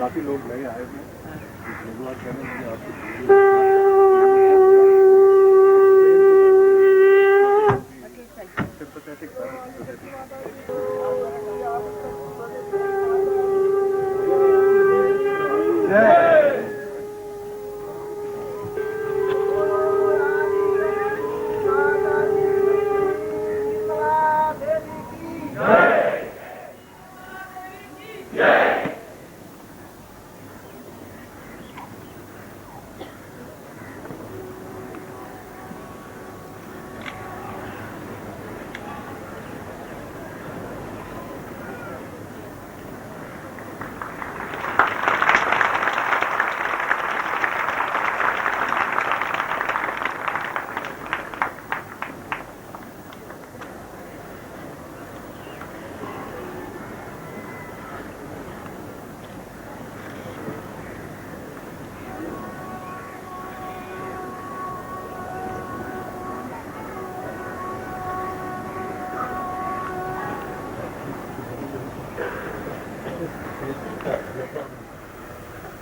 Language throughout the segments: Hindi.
काफी लोग नए आए हैं, धन्यवाद कहना मुझे आपको सिंपैथेटिक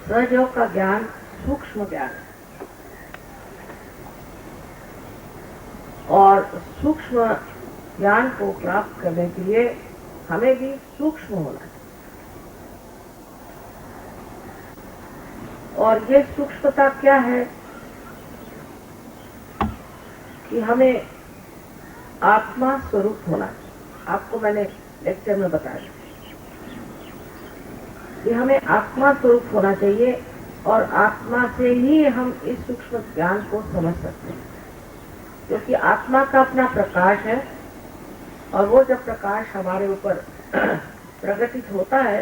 सहयोग का ज्ञान सूक्ष्म ज्ञान है और सूक्ष्म ज्ञान को प्राप्त करने के लिए हमें भी सूक्ष्म होना है। और ये सूक्ष्मता क्या है कि हमें आत्मा स्वरूप होना है। आपको मैंने लेक्चर में बताया कि हमें आत्मा स्वरूप होना चाहिए और आत्मा से ही हम इस सूक्ष्म ज्ञान को समझ सकते हैं, क्योंकि आत्मा का अपना प्रकाश है और वो जब प्रकाश हमारे ऊपर प्रकटित होता है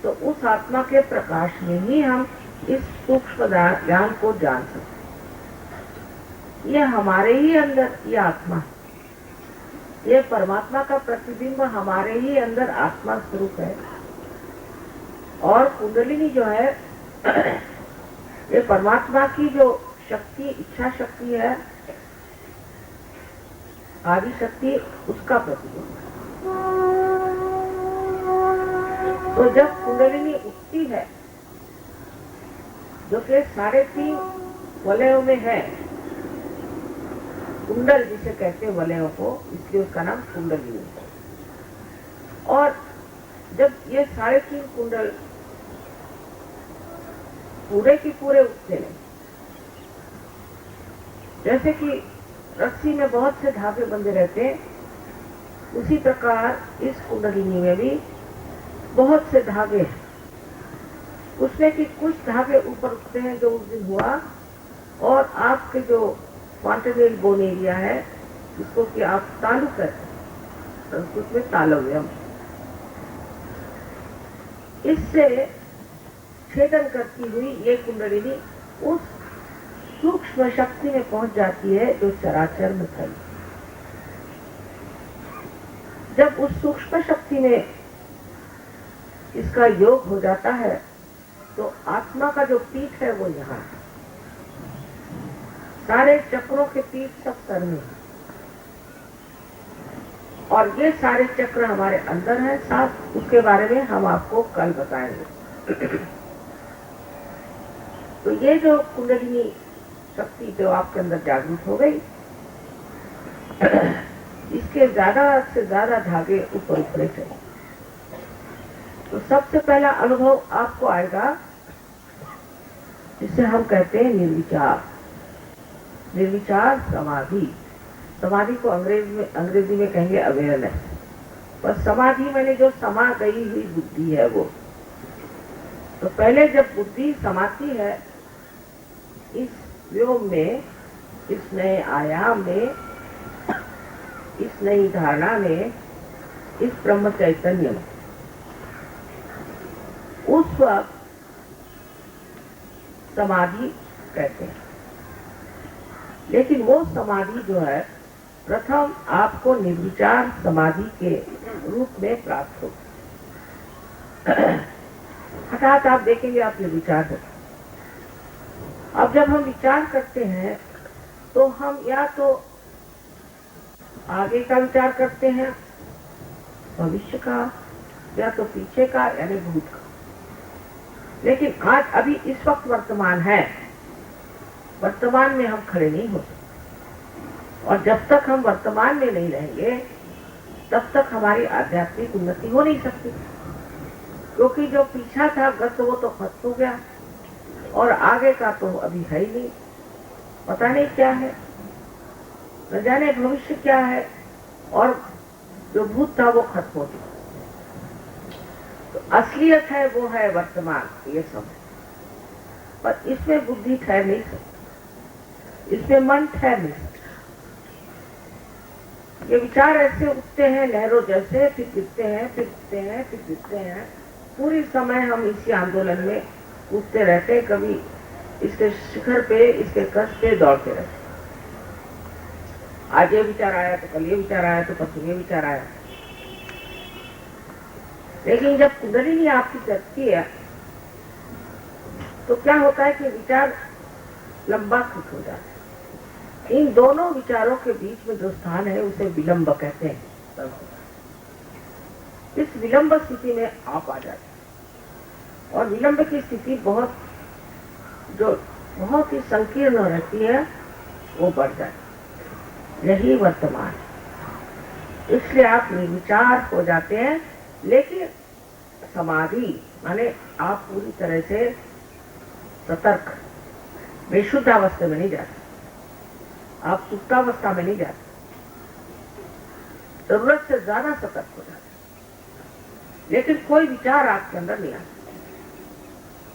तो उस आत्मा के प्रकाश में ही हम इस सूक्ष्म ज्ञान को जान सकते हैं। ये हमारे ही अंदर ये आत्मा है, ये परमात्मा का प्रतिबिंब हमारे ही अंदर आत्मा स्वरूप है। और कुंडलिनी जो है ये परमात्मा की जो शक्ति, इच्छा शक्ति है, आदि शक्ति, उसका प्रतिबिंब है। तो जब कुंडलिनी उठती है जो कि 3.5 वलयों में है, कुंडल जिसे कहते हैं वलयों को, इसलिए उसका नाम कुंडलिनी है। और जब ये 3.5 कुंडल पूरे की पूरे उठते हैं, जैसे कि रस्सी में बहुत से धागे बंधे रहते हैं, उसी प्रकार इस कुंडलिनी में भी बहुत से धागे हैं। उसमें कि कुछ धागे ऊपर उठते हैं जो उस दिन हुआ, और आपके जो क्वांटिनेल बोन एरिया है जिसको कि आप तालु कहते हैं, संस्कृत में तालव्यम, इससे छेदन करती हुई ये कुंडलिनी उस सूक्ष्म शक्ति में पहुंच जाती है जो चराचर में खड़ी। जब उस सूक्ष्म शक्ति में इसका योग हो जाता है तो आत्मा का जो पीठ है वो यहाँ है। सारे चक्रों के पीठ सब सर में है और ये सारे चक्र हमारे अंदर हैं। साथ उसके बारे में हम आपको कल बताएंगे। तो ये जो कुंडलिनी शक्ति जो आपके अंदर जागृत हो गई, इसके ज्यादा से ज्यादा धागे ऊपर उठने चाहिए। तो सबसे पहला अनुभव आपको आएगा जिसे हम कहते हैं निर्विचार। निर्विचार समाधि, समाधि को अंग्रेजी में कहेंगे अवेयरनेस, पर समाधि मैंने जो समा गई हुई बुद्धि है वो। तो पहले जब बुद्धि समाती है इस व्योम में, इस नए आयाम में, इस नई धारणा में, इस ब्रह्म चैतन्य में, उस वक्त समाधि कहते हैं। लेकिन वो समाधि जो है प्रथम आपको निर्विचार समाधि के रूप में प्राप्त हो। हठात आप देखेंगे आप निर्विचार हो। अब जब हम विचार करते हैं तो हम या तो आगे का विचार करते हैं, भविष्य का, या तो पीछे का यानी भूत का। लेकिन आज अभी इस वक्त वर्तमान है, वर्तमान में हम खड़े नहीं हो सकते। और जब तक हम वर्तमान में नहीं रहेंगे तब तक हमारी आध्यात्मिक उन्नति हो नहीं सकती, क्योंकि जो पीछा था गत वो तो खत्म हो गया और आगे का तो अभी है ही नहीं। पता नहीं क्या है, न जाने भविष्य क्या है, और जो भूत था वो खत्म हो गया। तो असलियत है वो है वर्तमान, ये समय। पर इसमें बुद्धि ठहर नहीं सकती, इसमें मन ठहर नहीं सकता। ये विचार ऐसे उठते हैं लहरों जैसे, फिर गिरते हैं, फिर उठते हैं, फिर गिरते हैं। पूरी समय हम इसी आंदोलन में उठते रहते, कभी इसके शिखर पे, इसके कष्ट पे दौड़ते रहते। आज ये विचार आया तो कल ये विचार आया तो परसों ये विचार आया। लेकिन जब कुंडलिनी आपकी चलती है तो क्या होता है कि विचार लंबा खिंच हो जाता है। इन दोनों विचारों के बीच में जो स्थान है उसे विलंब कहते हैं। इस विलंब स्थिति में आप आ जाते हैं, और विलंब की स्थिति बहुत ही संकीर्ण रहती है, वो बढ़ जाती है। यही वर्तमान, इसलिए आप निर्विचार हो जाते हैं। लेकिन समाधि माने आप पूरी तरह से सतर्क, बेशुद्ध अवस्था में नहीं जाते, आप सुप्तावस्था में नहीं जाते, जरूरत से ज्यादा सतर्क हो जाते। लेकिन कोई विचार आपके अंदर नहीं आता,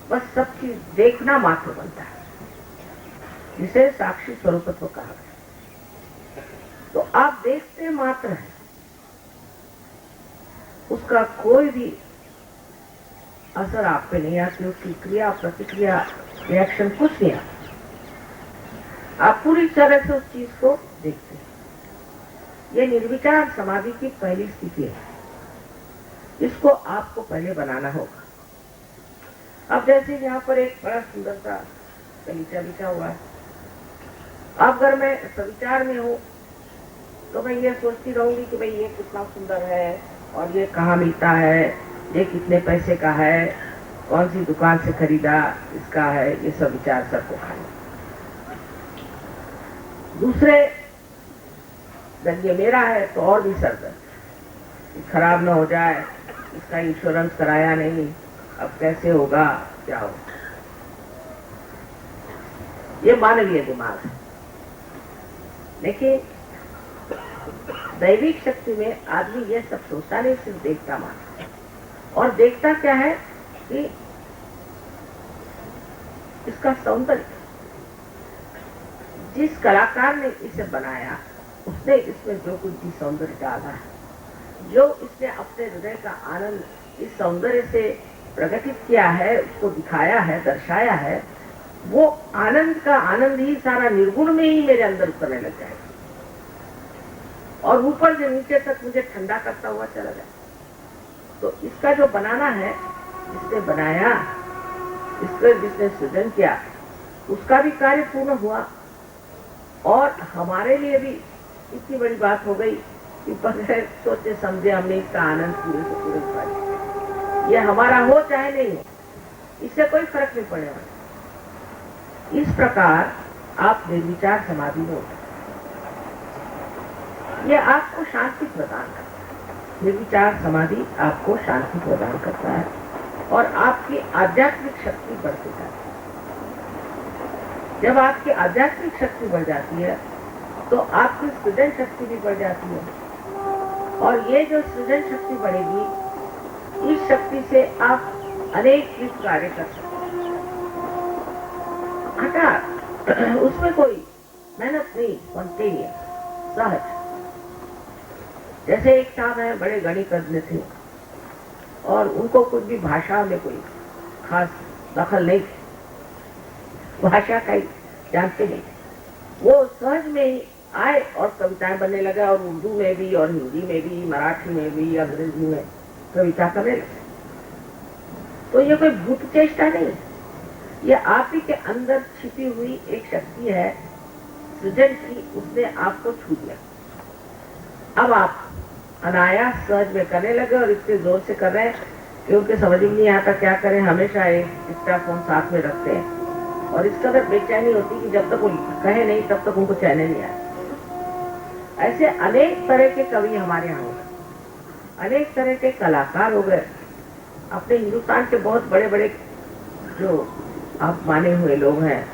बस सब चीज देखना मात्र बनता है, जिसे साक्षी स्वरूपत्व कहा गया। तो आप देखते मात्र हैं, उसका कोई भी असर आप पे नहीं आती, उसकी क्रिया प्रतिक्रिया रिएक्शन कुछ नहीं आता। आप पूरी तरह से उस चीज को देखते हैं। ये निर्विचार समाधि की पहली स्थिति है, इसको आपको पहले बनाना होगा। अब जैसे यहाँ पर एक बड़ा सुंदर सा गलीचा बिछा हुआ है, अब अगर मैं सविचार में हूँ तो मैं ये सोचती रहूंगी कि भाई ये कितना सुंदर है, और ये कहाँ मिलता है, ये कितने पैसे का है, कौन सी दुकान से खरीदा, इसका है, ये सब विचार सबको खाने। दूसरे जब ये मेरा है तो और भी सरदर्द, खराब न हो जाए, इसका इंश्योरेंस कराया नहीं, अब कैसे होगा, क्या होगा। ये मानवीय दिमाग है। लेकिन दैविक शक्ति में आदमी ये सब सोचता नहीं, सिर्फ देखता मानता है। और देखता क्या है कि इसका सौंदर्य, जिस कलाकार ने इसे बनाया उसने इसमें जो कुछ भी सौंदर्य डाला है, जो इसने अपने हृदय का आनंद इस सौंदर्य से प्रकटित किया है, उसको दिखाया है, दर्शाया है, वो आनंद का आनंद ही सारा निर्गुण में ही मेरे अंदर उतरने लग जाएगा, और ऊपर से नीचे तक मुझे ठंडा करता हुआ चला जाए। तो इसका जो बनाना है, जिसने बनाया, इसका जिसने सृजन किया, उसका भी कार्य पूर्ण हुआ। और हमारे लिए भी इतनी बड़ी बात हो गई कि बगैर सोचे समझे हमने इसका आनंद पूरे से पूरे उठा लिया। ये हमारा हो चाहे नहीं हो, इससे कोई फर्क नहीं पड़ने वाला। इस प्रकार आप निर्विचार समाधि में होते, ये आपको शांति प्रदान करता है। निर्विचार समाधि आपको शांति प्रदान करता है और आपकी आध्यात्मिक शक्ति बढ़ती जाती है। जब आपकी आध्यात्मिक शक्ति बढ़ जाती है तो आपकी सृजन शक्ति भी बढ़ जाती है, और ये जो सृजन शक्ति बढ़ेगी, इस शक्ति से आप अनेक कार्य कर सकते हैं। हठात उसमें कोई मेहनत नहीं, स्पॉन्टेनियस, सहज। जैसे एक साहब है, बड़े गणितज्ञ थे और उनको कुछ भी भाषा में कोई खास दखल नहीं थी, भाषा का ही जानते नहीं, वो सहज में ही आए और कविताएं बनने लगे, और उर्दू में भी और हिंदी में भी, मराठी में भी, अंग्रेजी में कविता करने लगे। तो ये कोई भूत चेष्टा नहीं, ये आप ही के अंदर छिपी हुई एक शक्ति है सृजन की, उसने आपको छू दिया। अब आप अनायास सहज में करने लगे और इतने जोर से कर रहे हैं कि उनके समझ में नहीं आता क्या करें, हमेशा एक इसका फोन साथ में रखते हैं और इस कदर बेचैनी होती कि जब तक वो कहे नहीं तब तक उनको चैन नहीं आए। ऐसे अनेक तरह के कवि हमारे यहाँ हो गए, अनेक तरह के कलाकार हो गए। अपने हिंदुस्तान के बहुत बड़े बड़े जो आप माने हुए लोग हैं,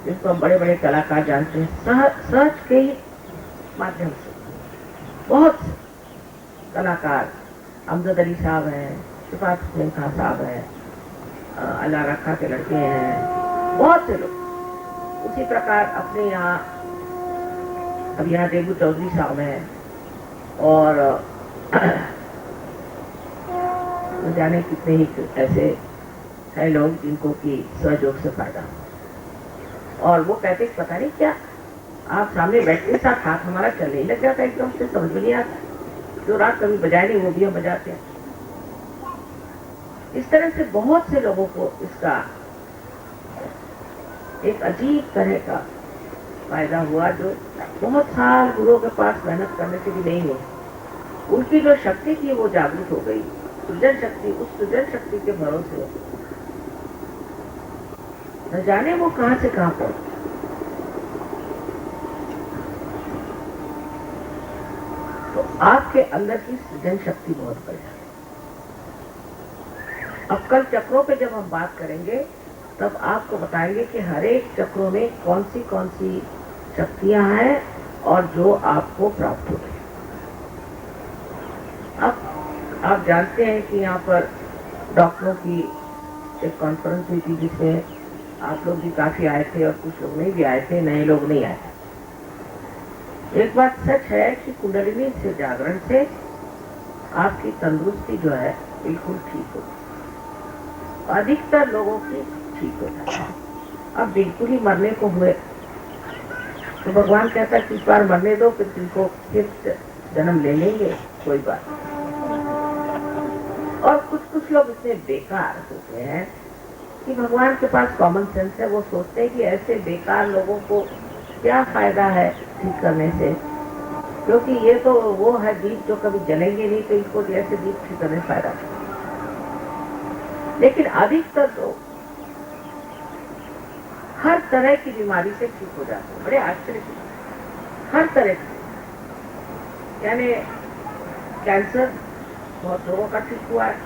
जिनको हम बड़े बड़े कलाकार जानते हैं, सहज के ही माध्यम से बहुत से कलाकार, अमजद अली साहब हैं, सिफात हुसैन खान साहब हैं, अल्लाह रखा के लड़के हैं, बहुत से लोग। उसी प्रकार अपने यहाँ अब यहाँ देबू चौधरी साहब हैं और न जाने कितने ही ऐसे है लोग जिनको कि सहयोग से फायदा। और वो कहते पता नहीं क्या, आप सामने बैठने साथ हाथ हमारा चलने ही लग जाता है, एकदम से समझ में नहीं आता। जो रात कभी बजाए नहीं वो भी हम बजाते हैं। इस तरह से बहुत से लोगों को इसका एक अजीब तरह का फायदा हुआ, जो बहुत साल गुरुओं के पास मेहनत करने से भी नहीं हो। उनकी जो शक्ति थी वो जागृत हो गई, सृजन शक्ति, उस सृजन शक्ति के भरोसे न जाने वो कहां से कहां पहुंचे। तो आपके अंदर की सृजन शक्ति बहुत बढ़िया। अब कल चक्रों पे जब हम बात करेंगे तब आपको बताएंगे कि हर एक चक्रों में कौन सी शक्तियां हैं और जो आपको प्राप्त हो गई। अब आप जानते हैं कि यहाँ पर डॉक्टरों की एक कॉन्फ्रेंस हुई थी जिसमें आप लोग भी काफी आए थे और कुछ लोग नहीं भी आए थे, नए लोग नहीं आए थे। एक बात सच है कि कुंडलिनी से, जागरण से आपकी तंदुरुस्ती जो है बिल्कुल ठीक होगी, अधिकतर लोगों की ठीक हो जाती है। अब बिल्कुल ही मरने को हुए तो भगवान कहता है कि इस बार मरने दो, फिर तुमको फिर जन्म ले लेंगे, कोई बात नहीं। और कुछ लोग इतने बेकार होते हैं कि भगवान के पास कॉमन सेंस है, वो सोचते हैं कि ऐसे बेकार लोगों को क्या फायदा है ठीक करने से, क्योंकि ये तो वो है दीप जो कभी जलेंगे नहीं, तो इनको ऐसे दीप ठीक करने से फायदा नहीं। लेकिन अधिकतर लोग हर तरह की बीमारी से ठीक हो जाते हैं, बड़े आश्चर्य की, हर तरह की। यानी कैंसर बहुत लोगों का ठीक हुआ है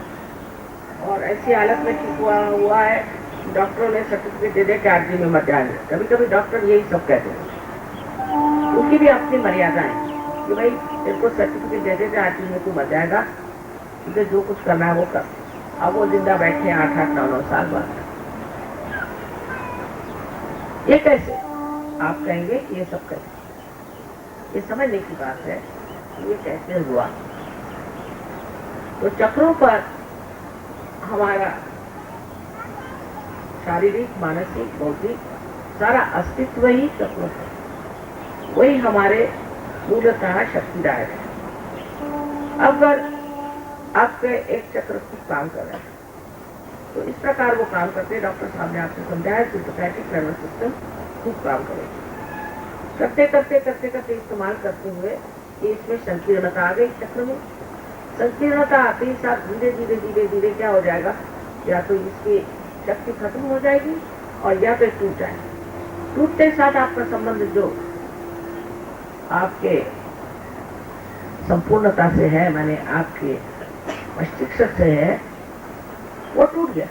और ऐसी हालत में ठीक हुआ है डॉक्टरों ने सर्टिफिकेट दे दिया कि आदमी में मर जाएंगे। कभी कभी डॉक्टर यही सब कहते हैं, उनकी भी अपनी मर्यादाएं कि भाई तेरे को सर्टिफिकेट दे देते आदमी में तू मर जाएगा, तुझे जो कुछ करना है वो कर। अब वो जिंदा बैठे 8-8, 9-9 साल बाद। ये कैसे? आप कहेंगे कि ये सब कैसे? ये समझने की बात है ये कैसे हुआ। तो चक्रों पर हमारा शारीरिक, मानसिक, बौद्धिक सारा अस्तित्व ही चक्रों पर, वही हमारे मूलतः शक्तिदायक है। अगर आपके एक चक्र खूब काम कर रहा है तो इस प्रकार वो काम करते हैं। डॉक्टर साहब ने आपसे समझाया सिंपैथेटिक नर्वस सिस्टम खूब काम करेगा। करते इस्तेमाल करते हुए कि इसमें संकीर्णता आ गई। चक्र में संकीर्णता आते ही साथ धीरे क्या हो जाएगा, या तो इसकी शक्ति खत्म हो जाएगी और या तो टूट जाएगी। टूटते साथ आपका संबंध जो आपके संपूर्णता से है, माने आपके मस्तिष्क से है, वो टूट गया।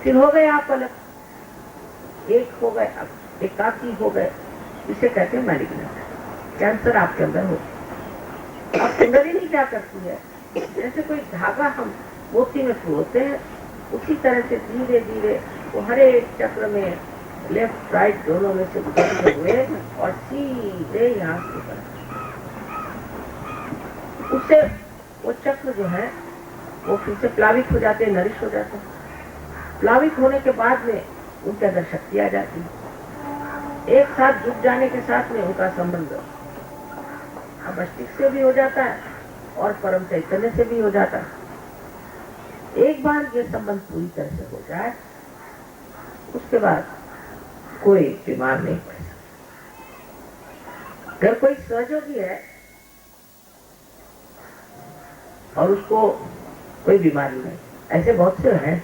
फिर हो गए आप अलग, एक हो गए, अब एकाकी हो गए। इसे कहते हैं मैलिग्नेंट, कैंसर आपके अंदर हो। अब कुंडलिनी क्या करती है, जैसे कोई धागा हम मोती में पिरोते हैं, उसी तरह से धीरे धीरे वो हर एक चक्र में लेफ्ट राइट दोनों में से गुजरते हुए और सीधे यहाँ से उससे वो चक्र जो है वो फिर से प्लावित हो जाते हैं, नरिश हो जाते हैं। प्लावित होने के बाद में उनके अंदर शक्ति आ जाती है। एक साथ जुट जाने के साथ में उनका संबंध मस्तिष्क से भी हो जाता है और परम चैतन्य से भी हो जाता है। एक बार ये संबंध पूरी तरह से हो जाए, उसके बाद कोई बीमार नहीं पड़ सकता। अगर कोई सहयोगी है और उसको कोई बीमारी नहीं। ऐसे बहुत से हैं,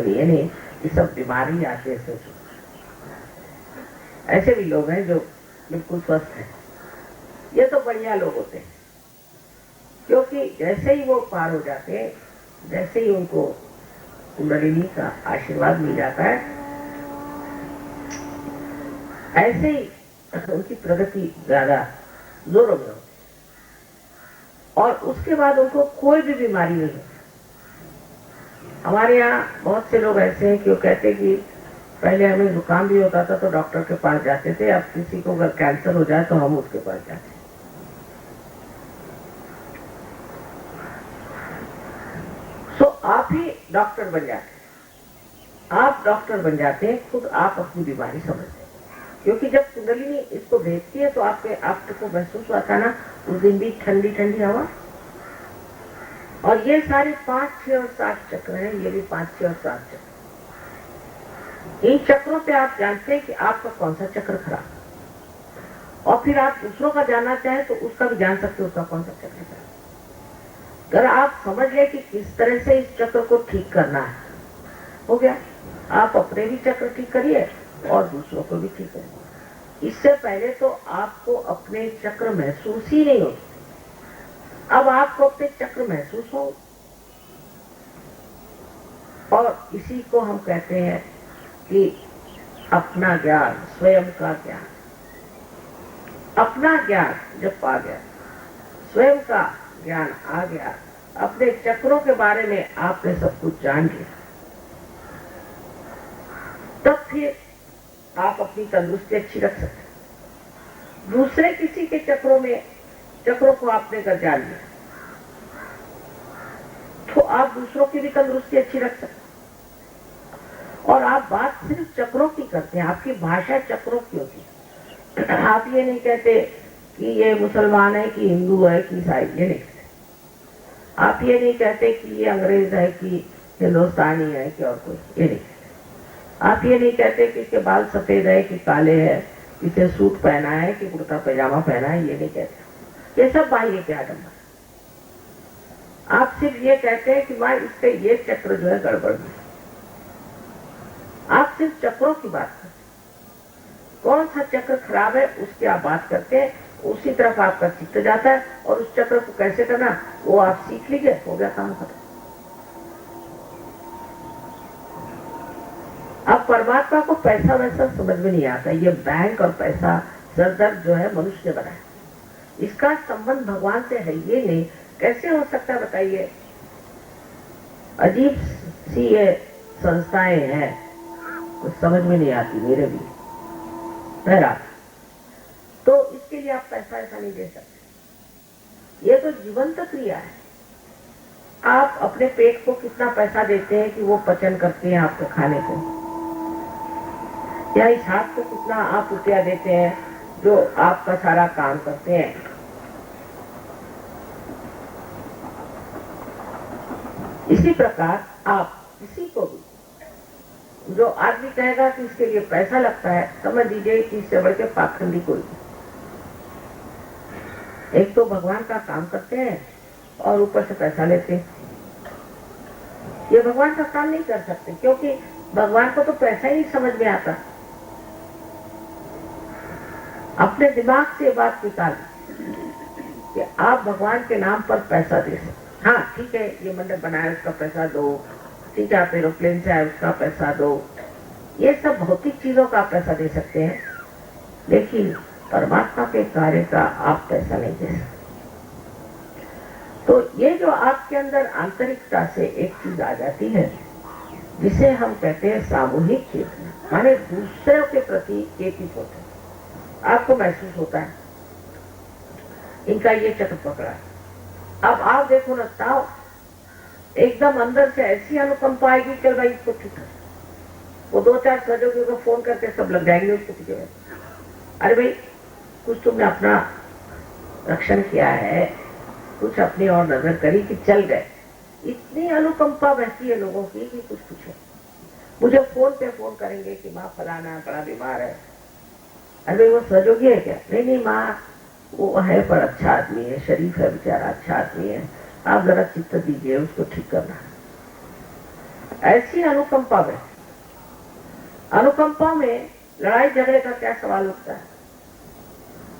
ये नहीं कि सब बीमारी आते हैं सोचो। ऐसे भी लोग हैं जो बिल्कुल स्वस्थ हैं। ये तो बढ़िया लोग होते हैं, क्योंकि जैसे ही वो पार हो जाते हैं, जैसे ही उनको कुंडलिनी का आशीर्वाद मिल जाता है, ऐसे ही उनकी प्रगति ज्यादा जोरों में होती है और उसके बाद उनको कोई भी बीमारी नहीं होती। हमारे यहाँ बहुत से लोग ऐसे हैं कि वो कहते कि पहले हमें जुकाम भी होता था तो डॉक्टर के पास जाते थे, अब किसी को अगर कैंसर हो जाए तो हम उसके पास जाते हैं। तो आप ही डॉक्टर बन जाते हैं, आप डॉक्टर बन जाते हैं, खुद आप अपनी बीमारी समझते हैं। क्योंकि जब कुंडलिनी इसको भेजती है तो आपको महसूस होता ना, उस दिन भी ठंडी ठंडी हवा, और ये सारे 5, 6 और 7 चक्र हैं, ये भी 5, 6 और 7 चक्र। इन चक्रों पे आप जानते हैं कि आपका कौन सा चक्र खराब, और फिर आप दूसरों का जानना चाहें तो उसका भी जान सकते हो उसका कौन सा चक्र खराब। अगर आप समझ ले कि किस तरह से इस चक्र को ठीक करना है, हो गया। आप अपने भी चक्र ठीक करिए और दूसरों को भी ठीक करिए। इससे पहले तो आपको अपने चक्र महसूस ही नहीं होते, अब आपको अपने चक्र महसूस हो, और इसी को हम कहते हैं कि अपना ज्ञान, स्वयं का ज्ञान। अपना ज्ञान जब पा गया, स्वयं का ज्ञान आ गया, अपने चक्रों के बारे में आपने सब कुछ जान लिया, तब फिर आप अपनी तंदुरुस्ती अच्छी रख सकते हैं। दूसरे किसी के चक्रों को आपने अगर जान लिया तो आप दूसरों की भी तंदुरुस्ती अच्छी रख सकते हैं। और आप बात सिर्फ चक्रों की करते हैं, आपकी भाषा चक्रों की होती है। आप ये नहीं कहते कि ये मुसलमान है कि हिंदू है कि ईसाई, ये नहीं कहते। आप ये नहीं कहते कि ये अंग्रेज है कि हिंदुस्तानी है कि और कोई, ये नहीं कहते। आप ये नहीं कहते कि इसके बाल सफेद है कि काले है, इसे सूट पहना है कि कुर्ता पैजामा पहना है, ये नहीं कहते। ये सब बाह्य के आडम्बर। आप सिर्फ ये कहते हैं कि माँ इसके ये चक्र जो है गड़बड़ में। आप सिर्फ चक्रों की बात करते हैं, कौन सा चक्र खराब है उसकी आप बात करते हैं, उसी तरफ आपका चित्त जाता है, और उस चक्र को कैसे करना वो आप सीख लीजिए, हो गया काम खत्म। अब परमात्मा को पैसा वैसा समझ में नहीं आता, ये बैंक और पैसा सरदर्द जो है मनुष्य ने बनाया, इसका संबंध भगवान से है ये नहीं, कैसे हो सकता है बताइए। अजीब सी ये संस्थाएं हैं, कुछ समझ में नहीं आती मेरे भी। बहरहाल तो इसके लिए आप पैसा ऐसा नहीं दे सकते, ये तो जीवंत क्रिया है। आप अपने पेट को कितना पैसा देते हैं कि वो पचन करते हैं आपके खाने को, या इस हाथ को कितना आप रुपया देते हैं जो आपका सारा काम करते हैं। इसी प्रकार आप किसी को भी, जो आदमी कहेगा कि इसके लिए पैसा लगता है, समझ लीजिए कि इससे बढ़ के पाखंडी कोई। एक तो भगवान का काम करते हैं और ऊपर से पैसा लेते हैं। ये भगवान का काम नहीं कर सकते, क्योंकि भगवान को तो पैसा ही समझ में आता। अपने दिमाग से बात निकाल कि आप भगवान के नाम पर पैसा दे सकते। हाँ ठीक है, ये मंडप बनाया उसका पैसा दो, ठीक है, आप एरोप्लेन से आए उसका पैसा दो, ये सब भौतिक चीजों का आप पैसा दे सकते हैं, लेकिन परमात्मा के कार्य का आप पैसा नहीं दे सकते। तो ये जो आपके अंदर आंतरिकता से एक चीज आ जाती है, जिसे हम कहते हैं सामूहिक चेतना, माने दूसरों के प्रति चेतित होते हैं। आपको महसूस होता है इनका ये चक्र पकड़ा है, अब आप देखो ना, ताओ एकदम अंदर से ऐसी अनुकंपा आएगी, चल भाई इसको ठीक कर। वो 2-4 सहयोगियों को फोन करके सब लग जाएंगे उसको पीछे। अरे भाई कुछ तुमने अपना रक्षण किया है, कुछ अपनी और नजर करी कि चल गए। इतनी अनुकंपा बहती है लोगों की कि कुछ पूछो। मुझे फोन करेंगे कि माँ फलाना बड़ा बीमार है। अरे भाई वो सहयोगी है क्या? नहीं माँ वो है पर अच्छा आदमी है, शरीफ है बेचारा, अच्छा आदमी है, आप जरा चित्त दीजिए, उसको ठीक करना है। ऐसी अनुकंपा में लड़ाई झगड़े का क्या सवाल उठता है।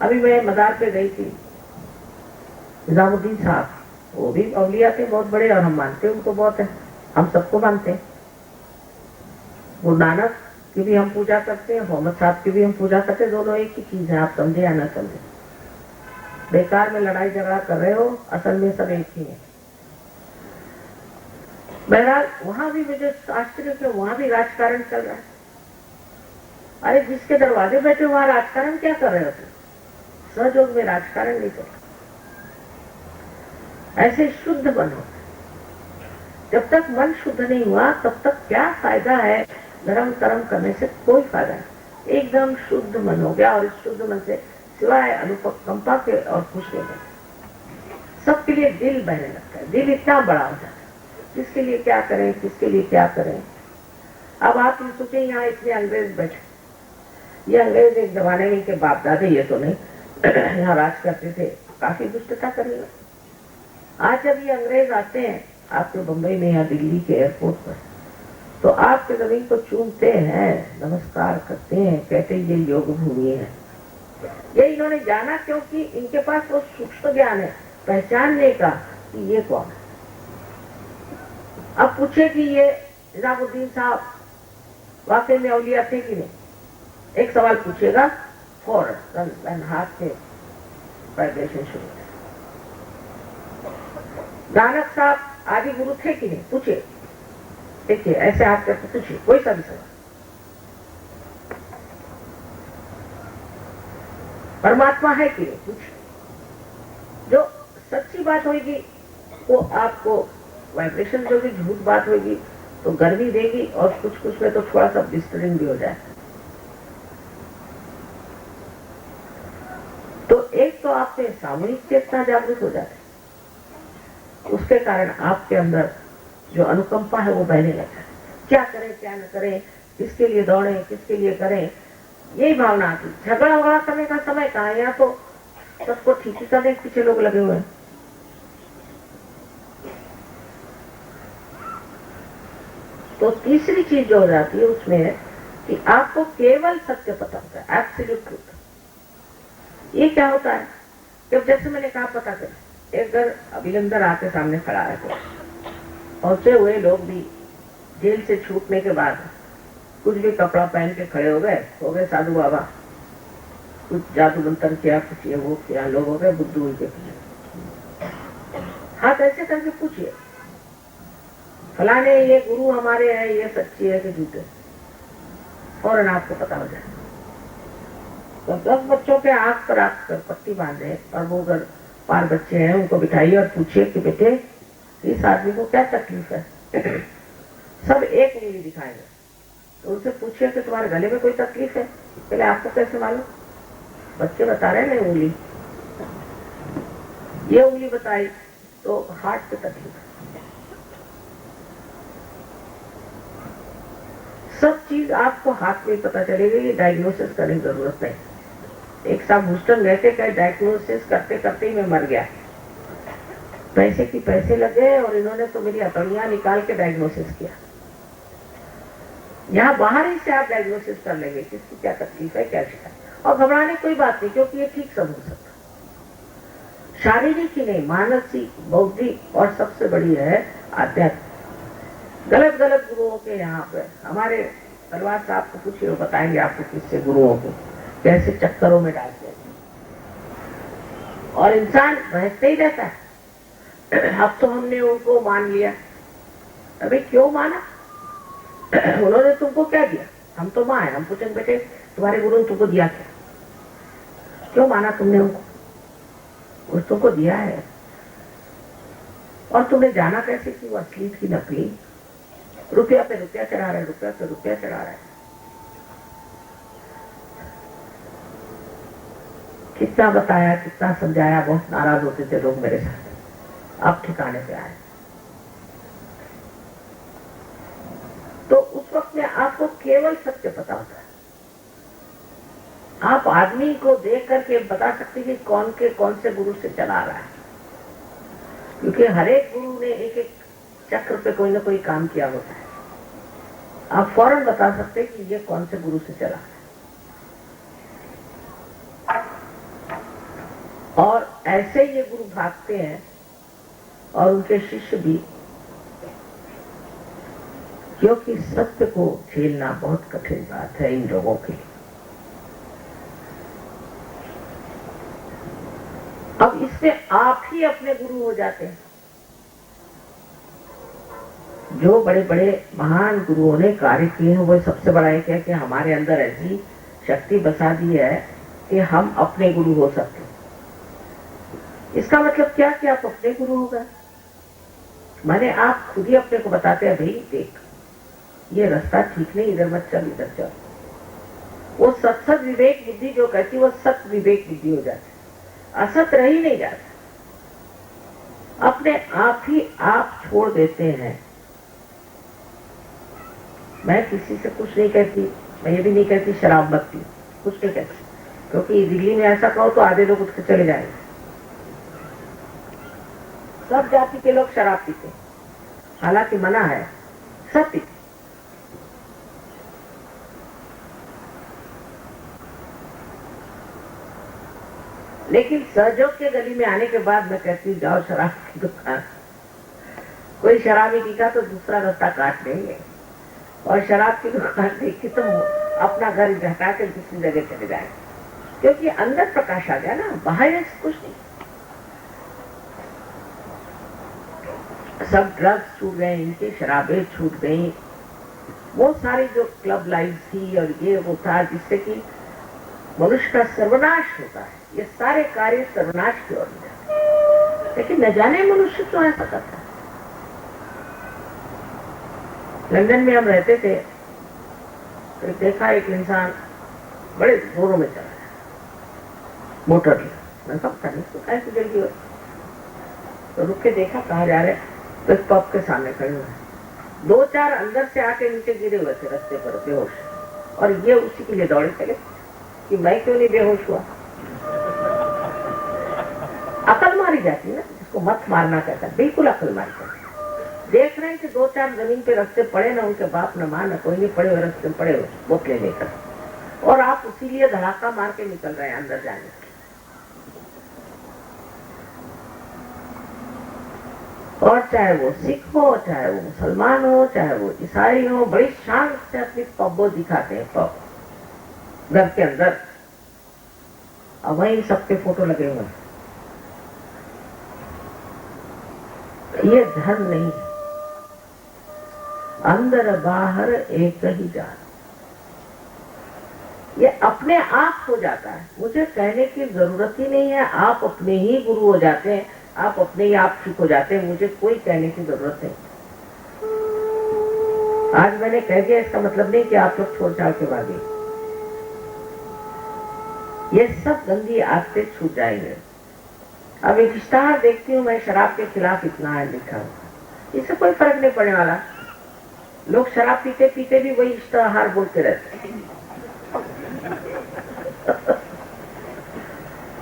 अभी मैं मदार पे गई थी, निजामुद्दीन साहब, वो भी औलिया थे बहुत बड़े, और हम मानते उनको बहुत है, हम सबको मानते हैं। गुरु नानक की भी हम पूजा करते हैं, मोहम्मद साहब की भी हम पूजा करते हैं, दोनों एक ही चीज है, आप समझे या ना समझे। बेकार में लड़ाई झगड़ा कर रहे हो, असल में सब एक ही है। बहरहाल वहां भी मुझे आश्चर्य के वहां भी राजकारण चल रहा है। अरे जिसके दरवाजे बैठे वहां राजकारण क्या कर रहे हो तुम? सहयोग में राजकारण नहीं कर। ऐसे शुद्ध बनो। जब तक मन शुद्ध नहीं हुआ तब तक क्या फायदा है धर्म कर्म करने से? कोई फायदा नहीं। एकदम शुद्ध मन हो गया, और इस शुद्ध मन से सिवाय अनुकंपा के और कुछ नहीं बनता। सबके लिए दिल बहने लगता है, दिल इतना बड़ा हो जाता है, किसके लिए क्या करें, किसके लिए क्या करें। अब आप ये सोचे यहाँ इतने अंग्रेज बैठे, ये अंग्रेज एक जमाने में के बाप दादे, ये तो नहीं यहाँ राज करते थे, काफी दुष्टता करेगा। आज जब ये अंग्रेज आते हैं आपके बम्बई में या दिल्ली के एयरपोर्ट पर, तो आपके जमीन को चूमते हैं, नमस्कार करते हैं, कहते हैं ये योग भूमि है। ये इन्होंने जाना क्योंकि इनके पास वो सूक्ष्म ज्ञान है पहचानने का कि ये कौन है। अब पूछे कि ये निजामुद्दीन साहब वाकई में औलिया थे कि नहीं, एक सवाल पूछेगा, फौरन हाथ से वाइब्रेशन शुरू है। नानक साहब आदि गुरु थे कि नहीं, पूछे। देखिए ऐसे हाथ करके पूछिए कोई सा भी सवाल। परमात्मा है कि नहीं, पूछिए। जो सच्ची बात होगी वो आपको वाइब्रेशन दोगी, झूठ बात होगी तो गर्मी देगी, और कुछ कुछ में तो थोड़ा सा डिस्टर्बिंग भी हो जाए। तो एक तो आपसे सामूहिक चेतना जागृत हो जाती है, उसके कारण आपके अंदर जो अनुकंपा है वो बहने लगता है। क्या करें क्या न करें, किसके लिए दौड़ें, किसके लिए करें, यही भावना आती। झगड़ा वगड़ा करने का समय कहाँ है, यहाँ तो सबको ठीक ही करने के पीछे लोग लगे हुए हैं। तो तीसरी चीज जो हो जाती है उसमें है कि आपको केवल सत्य पता होता है, एब्सोल्यूट ट्रूथ। ये क्या होता है, जब जैसे मैंने कहा पता करें, एक घर अभिनंदन आके सामने खड़ा है, तो पहुंचे हुए लोग भी जेल से छूटने के बाद कुछ भी कपड़ा पहन के खड़े हो गए साधु बाबा, कुछ जादू मंत्र किया, कुछ ये वो किया, लोग हो गए बुद्धू के पीछे। हाथ ऐसे करके पूछिए, फलाने ये गुरु हमारे हैं, ये सच्ची है कि झूठे, फौरन आपको पता हो जाए। तो 10 बच्चों के आंख पर पट्टी बांधे, और वो अगर 5 बच्चे हैं उनको बिठाइए और पूछिए कि बेटे इस आदमी को क्या तकलीफ है। सब एक उंगली दिखाएंगे, तो उनसे पूछिए कि तुम्हारे गले में कोई तकलीफ है। पहले आपको कैसे मालूम? बच्चे बता रहे हैं ना, उंगली, ये उंगली बताई तो हार्ट पे तकलीफ है। सब चीज आपको हाथ में पता चलेगी, ये डायग्नोसिस करने की जरूरत नहीं। एक साहब ह्यूस्टन रहते क्या, डायग्नोसिस करते करते ही मैं मर गया, पैसे की पैसे लगे, और इन्होंने तो मेरी हथौड़ियां निकाल के डायग्नोसिस किया। यहाँ बाहर ही से आप डायग्नोसिस कर लेंगे किसकी क्या तकलीफ है, क्या शिकायत, और घबराने की कोई बात नहीं, क्योंकि ये ठीक सब हो सकता। शारीरिक ही नहीं, मानसिक, बौद्धिक, और सबसे बड़ी है आध्यात्मिक। गलत गुरुओं के यहाँ पे हमारे तलवार साहब को पूछिए, वो बताएंगे आपको किससे गुरुओं को कैसे चक्करों में डालते हैं, और इंसान बहकते ही रहता है। अब तो हमने उनको मान लिया, अभी क्यों माना? उन्होंने तुमको क्या दिया? हम तो मां है, हम पूछेंगे बेटे तुम्हारे गुरु ने तुमको दिया क्या, क्यों माना तुमने उनको? वो तुमको दिया है, और तुमने जाना कैसे कि वो असली की नकली? रुपया पे रुपया चढ़ा रहे, रुपया पे रुपया चढ़ा रहे। कितना बताया, कितना समझाया, बहुत नाराज होते थे लोग मेरे साथ। अब ठिकाने पे आए तो उस वक्त में आपको केवल सत्य पता होता है। आप आदमी को देख करके बता सकते कि कौन से गुरु से चला रहा है, क्योंकि हर एक गुरु ने एक एक चक्र पे कोई ना कोई काम किया होता है। आप फौरन बता सकते कि ये कौन से गुरु से चला है। और ऐसे ये गुरु भागते हैं और उनके शिष्य भी, क्योंकि सत्य को झेलना बहुत कठिन बात है इन लोगों के लिए। अब इसमें आप ही अपने गुरु हो जाते हैं। जो बड़े बड़े महान गुरुओं ने कार्य किए हैं वो सबसे बड़ा एक है कि हमारे अंदर ऐसी शक्ति बसा दी है कि हम अपने गुरु हो सकते हैं। इसका मतलब क्या कि आप अपने गुरु हो गए, माने आप खुद ही अपने को बताते हैं, भाई देख ये रास्ता ठीक नहीं, इधर मत चल, इधर चल। वो सत विवेक बुद्धि जो कहती वो सत विवेक बुद्धि हो जाती, असत रह ही नहीं जाता। अपने आप ही आप छोड़ देते हैं। मैं किसी से कुछ नहीं कहती, मैं ये भी नहीं कहती शराब मत पी, कुछ नहीं कहती, क्योंकि दिल्ली में ऐसा कहो तो आधे लोग उठ के चले जाएंगे। सब जाति के लोग शराब पीते, हालांकि मना है, सब पीते। लेकिन सहयोग के गली में आने के बाद मैं कहती हूँ जाओ शराब की दुकान, कोई शराबी दिखा तो दूसरा रास्ता काट देंगे और शराब की दुकान देखी तो अपना घर हटा के दूसरी जगह चले जाए, क्योंकि अंदर प्रकाश आ गया ना, बाहर से कुछ नहीं। सब ड्रग्स छूट गए, इनकी शराबें छूट गई, वो सारी जो क्लब लाइफ थी और ये वो था जिससे कि मनुष्य का सर्वनाश होता है, ये सारे कार्य सर्वनाश की ओर जाते हैं। लेकिन न जाने मनुष्य क्यों ऐसा करता है। लंदन में हम रहते थे तो देखा एक इंसान बड़े जोरों में चला रहा, मोटर में। मैं पता नहीं तो कैसे जल्दी हो, तो रुक के देखा कहाँ जा रहे, तो इस पब के सामने खड़े हुए, 2-4 अंदर से आके नीचे गिरे हुए थे रास्ते पर बेहोश, और ये उसी के लिए दौड़े चले कि मैं क्यों नहीं बेहोश हुआ। अकल मारी जाती है ना, जिसको मत मारना कहता है, बिल्कुल अकल मारी जाती। देख रहे हैं कि 2-4 जमीन पे रस्ते पड़े ना, उनके बाप न मां न कोई नहीं, पड़े हुए रस्ते पड़े हुए बोतलें लेकर, और आप उसी लिए धड़ाका मार के निकल रहे हैं अंदर जाने। और चाहे वो सिख हो, चाहे वो मुसलमान हो, चाहे वो ईसाई हो, बड़ी शान से अपनी पब्बो दिखाते हैं, पब घर के अंदर, और वहीं सबके फोटो लगे हुए हैं। ये धर्म नहीं है, अंदर बाहर एक ही जान, ये अपने आप हो जाता है। मुझे कहने की जरूरत ही नहीं है, आप अपने ही गुरु हो जाते हैं, आप अपने ही आप ठीक हो जाते हैं, मुझे कोई कहने की जरूरत नहीं। आज मैंने कह दिया इसका मतलब नहीं कि आप लोग छोड़ छाड़ के भागे, ये सब गंदी आदतें छूट जाएंगे। अब एक इश्तहार देखती हूँ मैं, शराब के खिलाफ इतना है लिखा हुआ, इससे कोई फर्क नहीं पड़ने वाला। लोग शराब पीते पीते भी वही इश्तहार बोलते रहते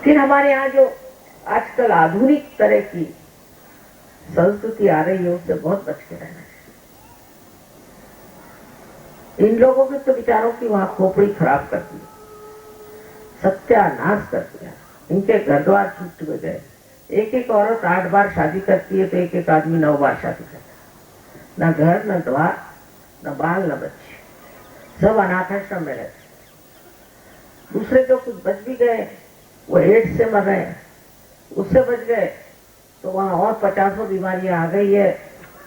फिर हमारे यहाँ जो आजकल आधुनिक तरह की संस्कृति आ रही है उससे बहुत बच के रहना है। इन लोगों के तो विचारों की वहां खोपड़ी खराब कर दी, सत्यानाश कर दिया, इनके घर द्वार छूट गए। एक एक औरत 8 बार शादी करती है तो एक एक आदमी 9 बार शादी करता है, न घर न द्वार न बाल न बच्चे, सब अनाथाश्रम में रहते। दूसरे जो कुछ बच भी गए वो एड्स से मर रहे हैं, उससे बच गए तो वहां और 50 बीमारियां आ गई है,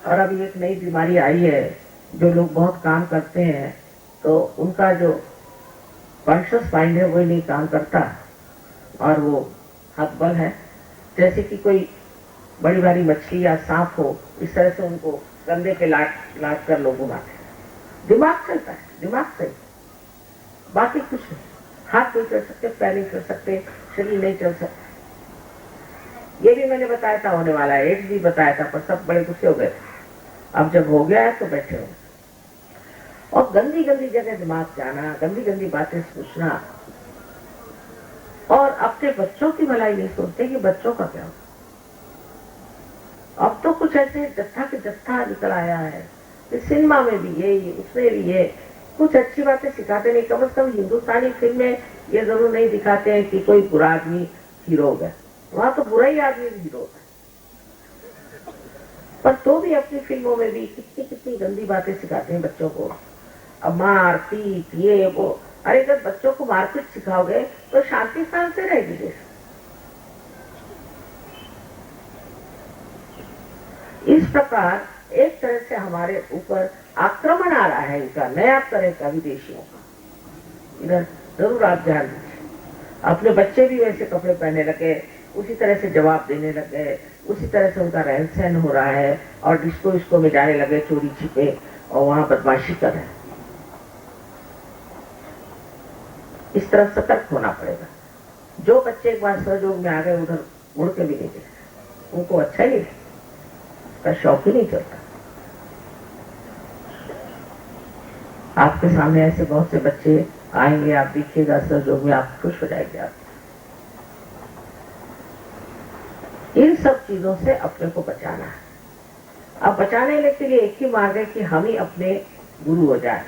और अभी एक नई बीमारी आई है। जो लोग बहुत काम करते हैं तो उनका जो कॉन्शियस माइंड है वही नहीं काम करता, और वो हकबल है, जैसे कि कोई बड़ी भारी मछली या सांप हो, इस तरह से उनको कंधे पे लाट कर लोग घुमाते हैं। दिमाग चलता है, दिमाग सही, बाकी कुछ नहीं। हाथ नहीं चल सकते, पैर नहीं चल सकते, शरीर नहीं चल सकता। ये भी मैंने बताया था होने वाला है, एड्स भी बताया था, पर सब बड़े गुस्से हो गए थे। अब जब हो गया है तो बैठे हो। और गंदी गंदी जगह दिमाग जाना, गंदी गंदी बातें सोचना, और अपने बच्चों की भलाई नहीं सोचते कि बच्चों का क्या हो। अब तो कुछ ऐसे जत्था के जत्था निकल आया है, सिनेमा में भी ये उसमें भी ये कुछ अच्छी बातें सिखाते नहीं। कम से कम हिंदुस्तानी फिल्म में ये जरूर नहीं दिखाते हैं कि कोई बुरा आदमी हीरो है, वहां तो बुरा ही आदमी हीरो है। पर तो भी अपनी फिल्मों में भी कितनी कितनी गंदी बातें सिखाते हैं बच्चों को। अब मार पीट ये वो, अरे जब बच्चों को मारपीट सिखाओगे तो शांति स्थान से रहेगी देश। इस प्रकार एक तरह से हमारे ऊपर आक्रमण आ रहा है इनका, नया तरह का विदेशियों का। इधर जरूर आप ध्यान दीजिए। अपने बच्चे भी वैसे कपड़े पहनने लगे, उसी तरह से जवाब देने लगे, उसी तरह से उनका रहन सहन हो रहा है, और डिस्को में जाने लगे चोरी छिपे और वहां बदमाशी कर रहे हैं। इस तरह सतर्क होना पड़ेगा। जो बच्चे एक बार सहयोग में आ गए उधर मुड़ के भी नहीं देखे, उनको अच्छा ही नहीं, उसका शौक ही नहीं चलता। आपके सामने ऐसे बहुत से बच्चे आएंगे, आप देखिएगा सहयोग में, आप खुश हो जाएंगे। आप इन सब चीजों से अपने को बचाना है। अब बचाने के लिए एक ही मार्ग है कि हम ही अपने गुरु हो जाए।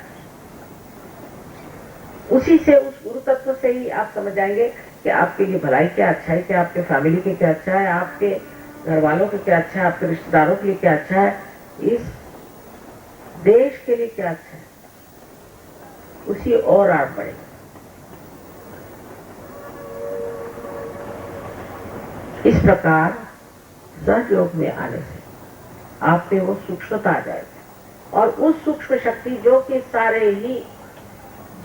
उसी से, उस गुरु तत्व से ही आप समझ जाएंगे कि आपके लिए भलाई क्या अच्छा है, क्या आपके फैमिली के क्या अच्छा है, आपके घर वालों के क्या अच्छा है, आपके रिश्तेदारों के लिए क्या अच्छा है, इस देश के लिए क्या अच्छा है। उसी और आड़ बढ़ेगा। इस प्रकार सहयोग में आने से आप पे वो सूक्ष्मता आ जाएगी, और उस सूक्ष्म शक्ति जो कि सारे ही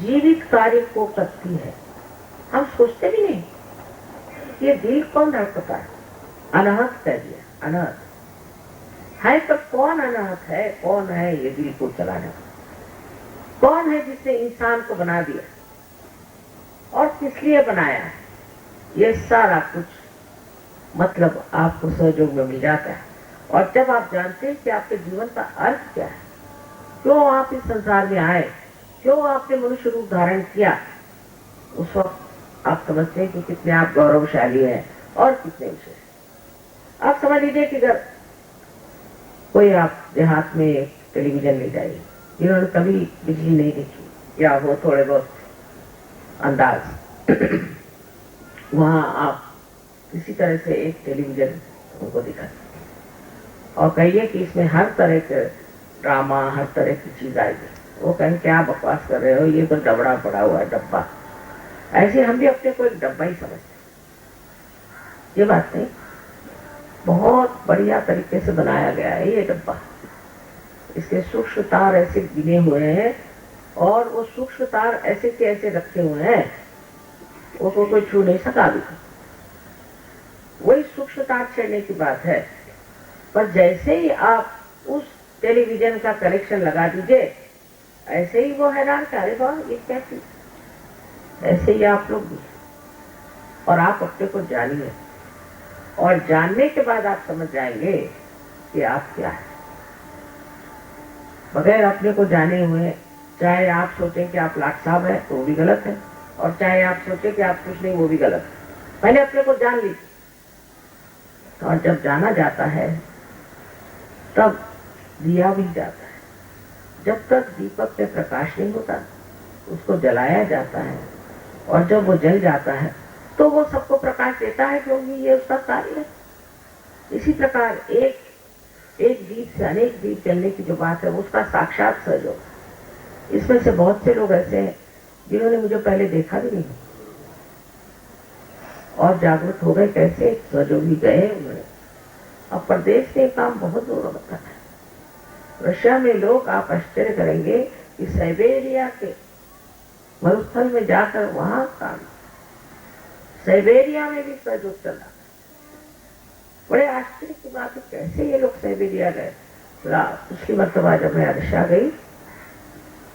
जीवित कार्य को करती है। हम सोचते भी नहीं ये दिल कौन धड़कता है। अनाहत कह दिया, अनाहत है तो कौन अनाहत है, कौन है ये दिल को चलाने वाला, कौन है जिसने इंसान को बना दिया और किस लिए बनाया है। ये सारा कुछ मतलब आपको सहयोग में मिल जाता है। और जब आप जानते हैं कि आपके जीवन का अर्थ क्या है, क्यों आप इस संसार में आए, क्यों आपने मनुष्य रूप धारण किया, उस वक्त आप समझते हैं कि कितने आप गौरवशाली हैं और कितने विशेष। आप समझ लीजिए कि अगर कोई आप देहात में टेलीविजन ले जाइए, जिन्होंने कभी बिजली नहीं देखी या वो थोड़े बहुत अंदाज वहां आप किसी तरह से एक टेलीविजन उनको दिखा और कहिए कि इसमें हर तरह के ड्रामा, हर तरह की चीज आएगी, वो कहें क्या बकवास कर रहे हो, ये तो डबड़ा पड़ा हुआ है डब्बा। ऐसे हम भी अपने को एक डब्बा ही समझते। ये बात नहीं, बहुत बढ़िया तरीके से बनाया गया है ये डब्बा। इसके सूक्ष्म तार ऐसे गिने हुए हैं और वो सूक्ष्म तार ऐसे के ऐसे रखे हुए हैं, वो कोई छू नहीं सका अभी। वही सूक्ष्म तार छेड़ने की बात है। पर जैसे ही आप उस टेलीविजन का कनेक्शन लगा दीजिए, ऐसे ही वो हैरान कि अरे वाह ये क्या चीज। ऐसे ही आप लोग भी, और आप अपने को जानिए, और जानने के बाद आप समझ जाएंगे कि आप क्या है। बगैर अपने को जाने हुए, चाहे आप सोचें कि आप लाट साहब है तो वो भी गलत है, और चाहे आप सोचें कि आप कुछ नहीं वो भी गलत है। पहले अपने को जान लीजिए, और जब जाना जाता है तब दिया भी जाता है। जब तक दीपक में प्रकाश नहीं होता उसको जलाया जाता है, और जब वो जल जाता है तो वो सबको प्रकाश देता है, क्योंकि ये उसका कार्य है। इसी प्रकार एक दीप से अनेक दीप जलने की जो बात है उसका साक्षात सहयोग। इसमें से बहुत से लोग ऐसे हैं जिन्होंने मुझे पहले देखा भी नहीं और जागरूक हो गए। कैसे सहयोगी गए उन्होंने। अब प्रदेश में काम बहुत दूर होता है। रशिया में लोग, आप आश्चर्य करेंगे कि साइबेरिया के मरुस्थल में जाकर वहां काम, साइबेरिया में भी सहयोग चला। बड़े आश्चर्य की बात है, कैसे ये लोग साइबेरिया गए। पिछली मरतबा जब मैं रशिया गई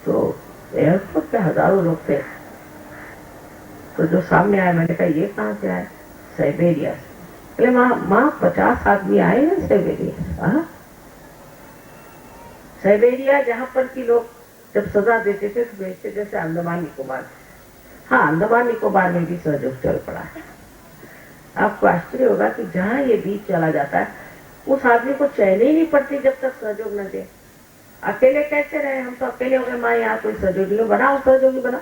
तो एयरपोर्ट पे हजारों लोग थे, तो जो सामने आया मैंने कहा ये कहाँ से आए, साइबेरिया से। बोले माँ 50 आदमी आए हैं साइबेरिया। साइबेरिया जहाँ पर की लोग जब सजा देते थे तो भेजते जैसे अंडमान निकोबार। हाँ, अंडमान निकोबार में भी सहयोग चल पड़ा है। आपको आश्चर्य होगा कि जहाँ ये बीच चला जाता है उस आदमी को चैन ही नहीं पड़ती जब तक सहयोग न दे। अकेले कैसे रहे? हम तो अकेले हो गए, माँ यहाँ कोई सहयोगी बनाओ, सहयोगी बना।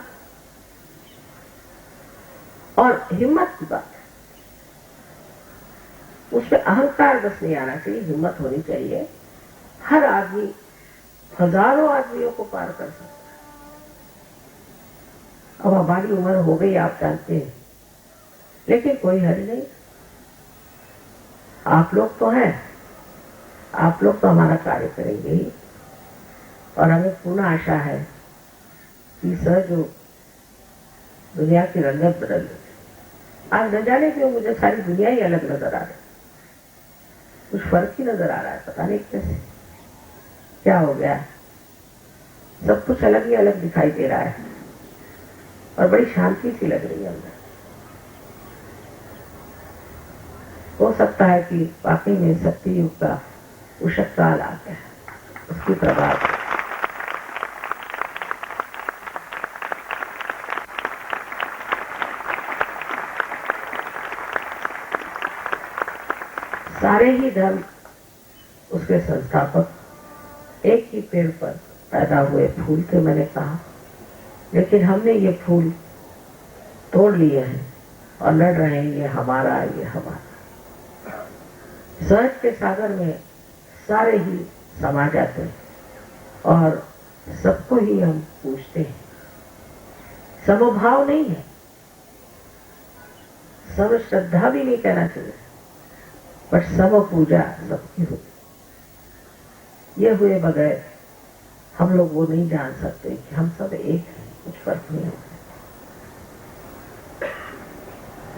और हिम्मत की बात है, उसमें अहंकार बस नहीं आना चाहिए, हिम्मत होनी चाहिए। हर आदमी हजारों आदमियों को पार कर सकता है। अब हमारी उम्र हो गई, आप जानते हैं, लेकिन कोई हल नहीं। आप लोग तो हैं, आप लोग तो हमारा कार्य करेंगे ही, और हमें पूर्ण आशा है कि सहयोग दुनिया की रंगत बदल देगी। आज न जाने क्यों मुझे सारी दुनिया ही अलग नजर आ रही, कुछ फर्क ही नजर आ रहा है, पता नहीं कैसे, क्या हो गया। सब कुछ अलग ही अलग दिखाई दे रहा है और बड़ी शांति सी लग रही है अंदर। हो सकता है कि वाकई में सत्य युग का उषक काल आ गया, उसकी प्रभाव। सारे ही धर्म, उसके संस्थापक एक ही पेड़ पर पैदा हुए फूल थे, मैंने कहा, लेकिन हमने ये फूल तोड़ लिए हैं और लड़ रहे हैं, ये हमारा, ये हमारा। सहज के सागर में सारे ही समा जाते हैं और सबको ही हम पूछते हैं। समभाव नहीं है, सम श्रद्धा भी नहीं कहना चाहिए, पर सम पूजा सबकी होती। ये हुए बगैर हम लोग वो नहीं जान सकते कि हम सब एक हैं, कुछ फर्क नहीं होता।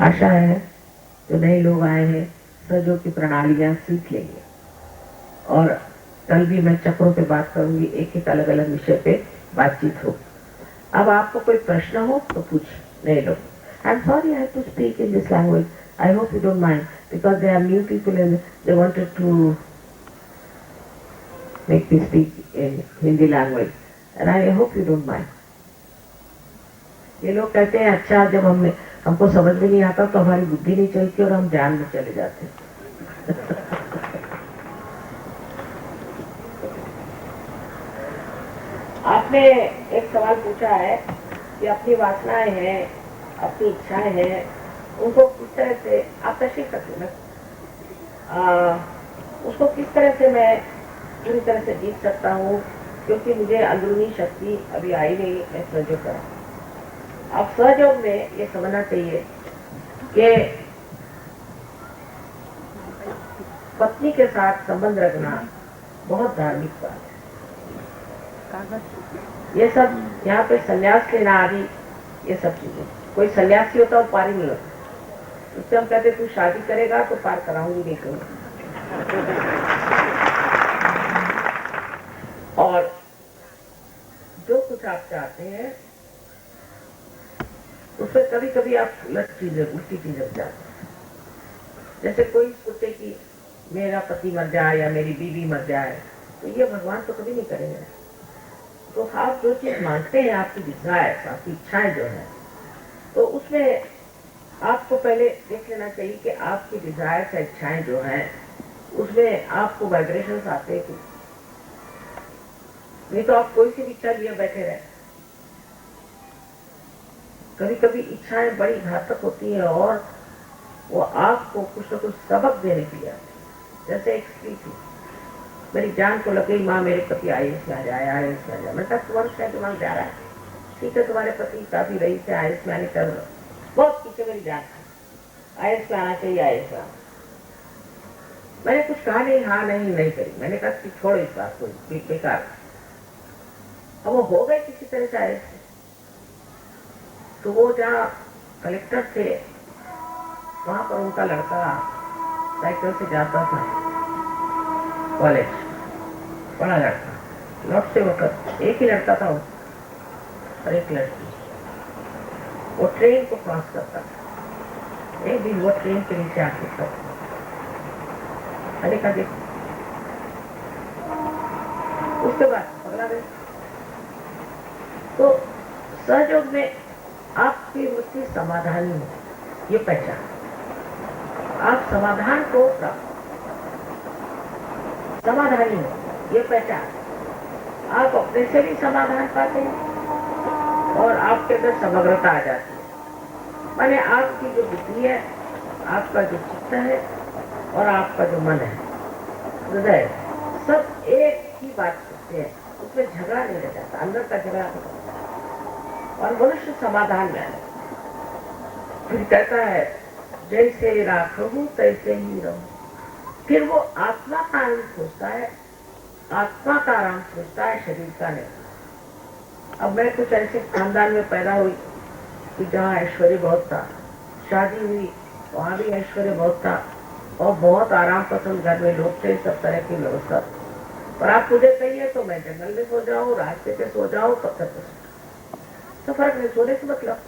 आशा है जो नए लोग आए हैं सहयोग की प्रणालियां सीख लेंगे, और कल भी मैं चक्रों पे बात करूंगी, एक एक अलग अलग विषय पे बातचीत हो। अब आपको कोई प्रश्न हो तो पूछ नए लोग। I am sorry I have to speak in this language, I hope you don't mind, because they are new people and they wanted to make me speak in Hindi language, and I hope you don't mind. ये लोग कहते हैं अच्छा, जब हमको समझ में नहीं आता तो हमारी बुद्धि नहीं चलती और हम जान में चले जाते हैं। आपने एक सवाल पूछा है कि अपनी वासनाएं हैं, अपनी इच्छाएं हैं, उनको किस तरह से आप तशरीह करते हैं, उसको किस तरह से मैं पूरी तरह से जीत सकता हूँ, क्योंकि मुझे अंदरूनी शक्ति अभी आई नहीं, मैं सहयोग करा। अब सहयोग में ये समझना चाहिए कि पत्नी के साथ संबंध रखना बहुत धार्मिक बात है। ये सब यहाँ पे संन्यास लेना आदि, ये सब चीजें, कोई सन्यासी होता वो पार ही नहीं होता। उससे हम कहते तू शादी करेगा तो पार कराऊंगी, नहीं करूंगी। और जो कुछ आप चाहते हैं उसमें कभी कभी आप उलट चीजें, उल्टी चीजें चाहते हैं। जैसे कोई सोचे कि मेरा पति मर जाए या मेरी बीवी मर जाए, तो ये भगवान तो कभी नहीं करेंगे। तो आप जो चीज मांगते हैं, आपकी डिजायर्स, आपकी इच्छाएं जो है, तो उसमें आपको पहले देख लेना चाहिए कि आपकी डिजायर्स या इच्छाएं जो है उसमें आपको वाइब्रेशंस आते हैं कि नहीं, तो आप कोई सी इच्छा लिए बैठे रहे। कभी कभी इच्छाएं बड़ी घातक होती हैं और वो आपको कुछ न कुछ सबक देने के लिए आती है। जैसे एक स्त्री थी, मेरी जान को लग गई, माँ मेरे पति IAS में आ जाए, IAS में आ जाए। मैं कहा तुम्हारा शायद दिमाग जा रहा है, ठीक है तुम्हारे पति काफी रही थे, IAS में आने का बहुत पीछे मेरी जान थी, IAS में आना चाहिए, IAS में आना। मैंने कुछ कहा नहीं, हाँ नहीं करी। मैंने कहा कि छोड़ो इस बात को, बेकार। अब वो हो गए किसी तरह से IAS में। तो वो जहाँ कलेक्टर थे वहां पर उनका लड़का साइकिल से जाता था कॉलेज, बड़ा लड़का, लौटते वक्त एक ही लड़का था और एक लड़की। वो ट्रेन को क्रॉस करता था। एक दिन वो ट्रेन के नीचे आके था, देखा देख, उसके बाद पगला गए। तो सहयोग में आपकी वृत्ति समाधानी है, ये पहचान। आप समाधान को प्राप्त, समाधानी है, ये पहचान। आप अपने से भी समाधान पाते हैं और आपके अंदर समग्रता आ जाती है। माने आपकी जो बुद्धि है, आपका जो चित्त है और आपका जो मन है, हृदय, सब एक ही बात करते हैं, उसमें झगड़ा नहीं रह जाता, अंदर का झगड़ा नहीं होता और मनुष्य समाधान में आए। फिर कहता है जैसे राखूं तैसे ही रहूं। फिर वो आत्मा का आनंद खोजता है, आत्मा का आराम खोजता है, शरीर का नहीं। अब मैं कुछ ऐसे खानदान में पैदा हुई कि जहाँ ऐश्वर्य बहुत था, शादी हुई वहाँ भी ऐश्वर्य बहुत था और बहुत आराम पसंद घर में लोग थे, सब तरह की व्यवस्था। पर आप मुझे कहिए तो मैं जंगल में सो जाऊं, रास्ते पे सो जाऊं, पत्थर पे सो जाऊं, तो फर्क नहीं, सोने से मतलब।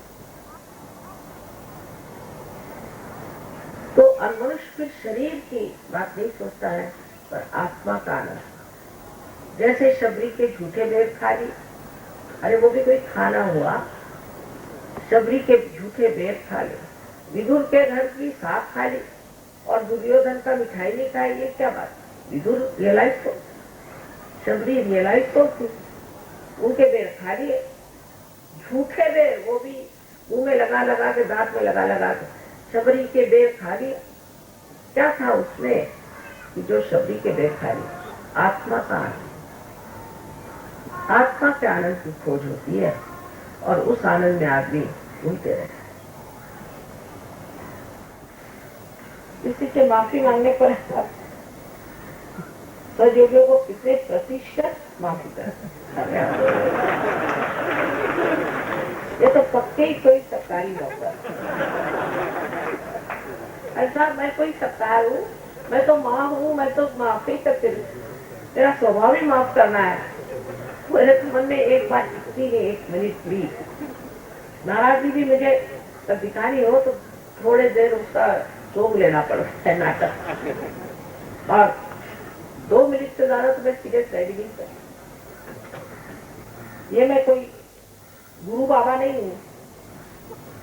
तो मनुष्य फिर शरीर की बात नहीं सोचता है पर आत्मा का आनंद। जैसे शबरी के झूठे बेर खा ली, अरे वो भी कोई खाना हुआ, शबरी के झूठे बेर खा ले, विदुर के घर की साग खा ली और दुर्योधन का मिठाई नहीं खाई, ये क्या बात। विदुर रियलाइज तो, शबरी रियलाइज तो थी, उनके बेर खा लिए, झूठे बेर, वो भी मुंह में लगा लगा के, दांत में लगा लगा के शबरी के बेर खा लिया। क्या था उसमें कि जो शबरी के बेर खा ली, आत्मा का आनंद, आत्मा के आनंद की खोज होती है और उस आनंद में आदमी घूमते रहते। किसी से माफी मांगने पर सहयोगियों को कितने प्रतिशत माफी करते, ये तो पक्के ही कोई सरकारी नौकर। ऐसा मैं कोई सरकार हूँ, मैं तो माँ हूँ, मैं तो माफी करती हूँ, मेरा स्वभाव ही माफ करना है। मेरे तो मन में एक बात दिखती है, एक मिनट प्लीज। नाराजगी भी मुझे दिखानी हो तो थोड़े देर उसका सोग लेना पड़ता है, नाटक, और 2 मिनट से ज्यादा तो मैं सीरियस रह नहीं सकती। ये मैं कोई गुरु बाबा नहीं हूँ।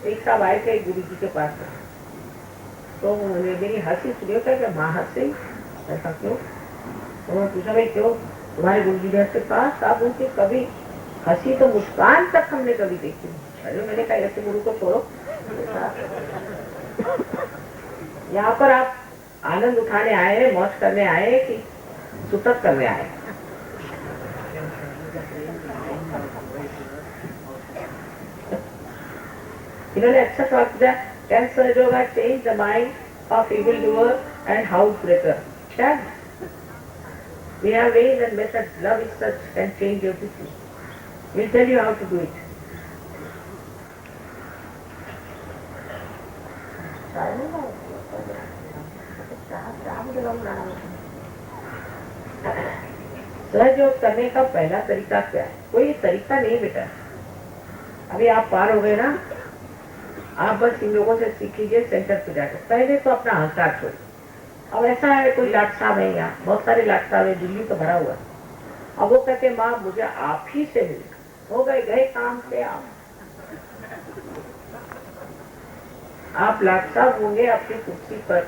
एक साहब आए थे गुरु जी के पास में, तो मेरी हंसी सुनियो क्या माँ हंस गई, ऐसा क्यों? तो मैं पूछा भाई क्यों तुम्हारे गुरु जी के पास? आप उनकी कभी हंसी तो मुस्कान तक हमने कभी देखी नहीं। अरे मैंने कहा ऐसे गुरु को छोड़ो, यहाँ पर आप आनंद उठाने आए, मौज करने आए कि सुतक करने आए? इन्होंने अच्छा सवाल किया, कैन सहयोगा change the mind of evil doer and house breaker? क्या? We have ways and methods. Love is such, can change everything. We'll tell you how to do it. सहयोग करने का पहला तरीका क्या है? कोई तरीका नहीं बेटा। अभी आप पार हो गए ना, आप बस इन लोगों से सीख लीजिए सेंटर पे जाकर। पहले तो अपना अहंकार छोड़िए। अब ऐसा है कोई डॉक्टर साहब है, यहाँ बहुत सारे डॉक्टर साहब है, दिल्ली तो भरा हुआ। अब वो कहते माँ मुझे आप ही से मिलना, हो गए गए काम से। आप डॉक्टर साहब होंगे अपनी कुर्सी पर,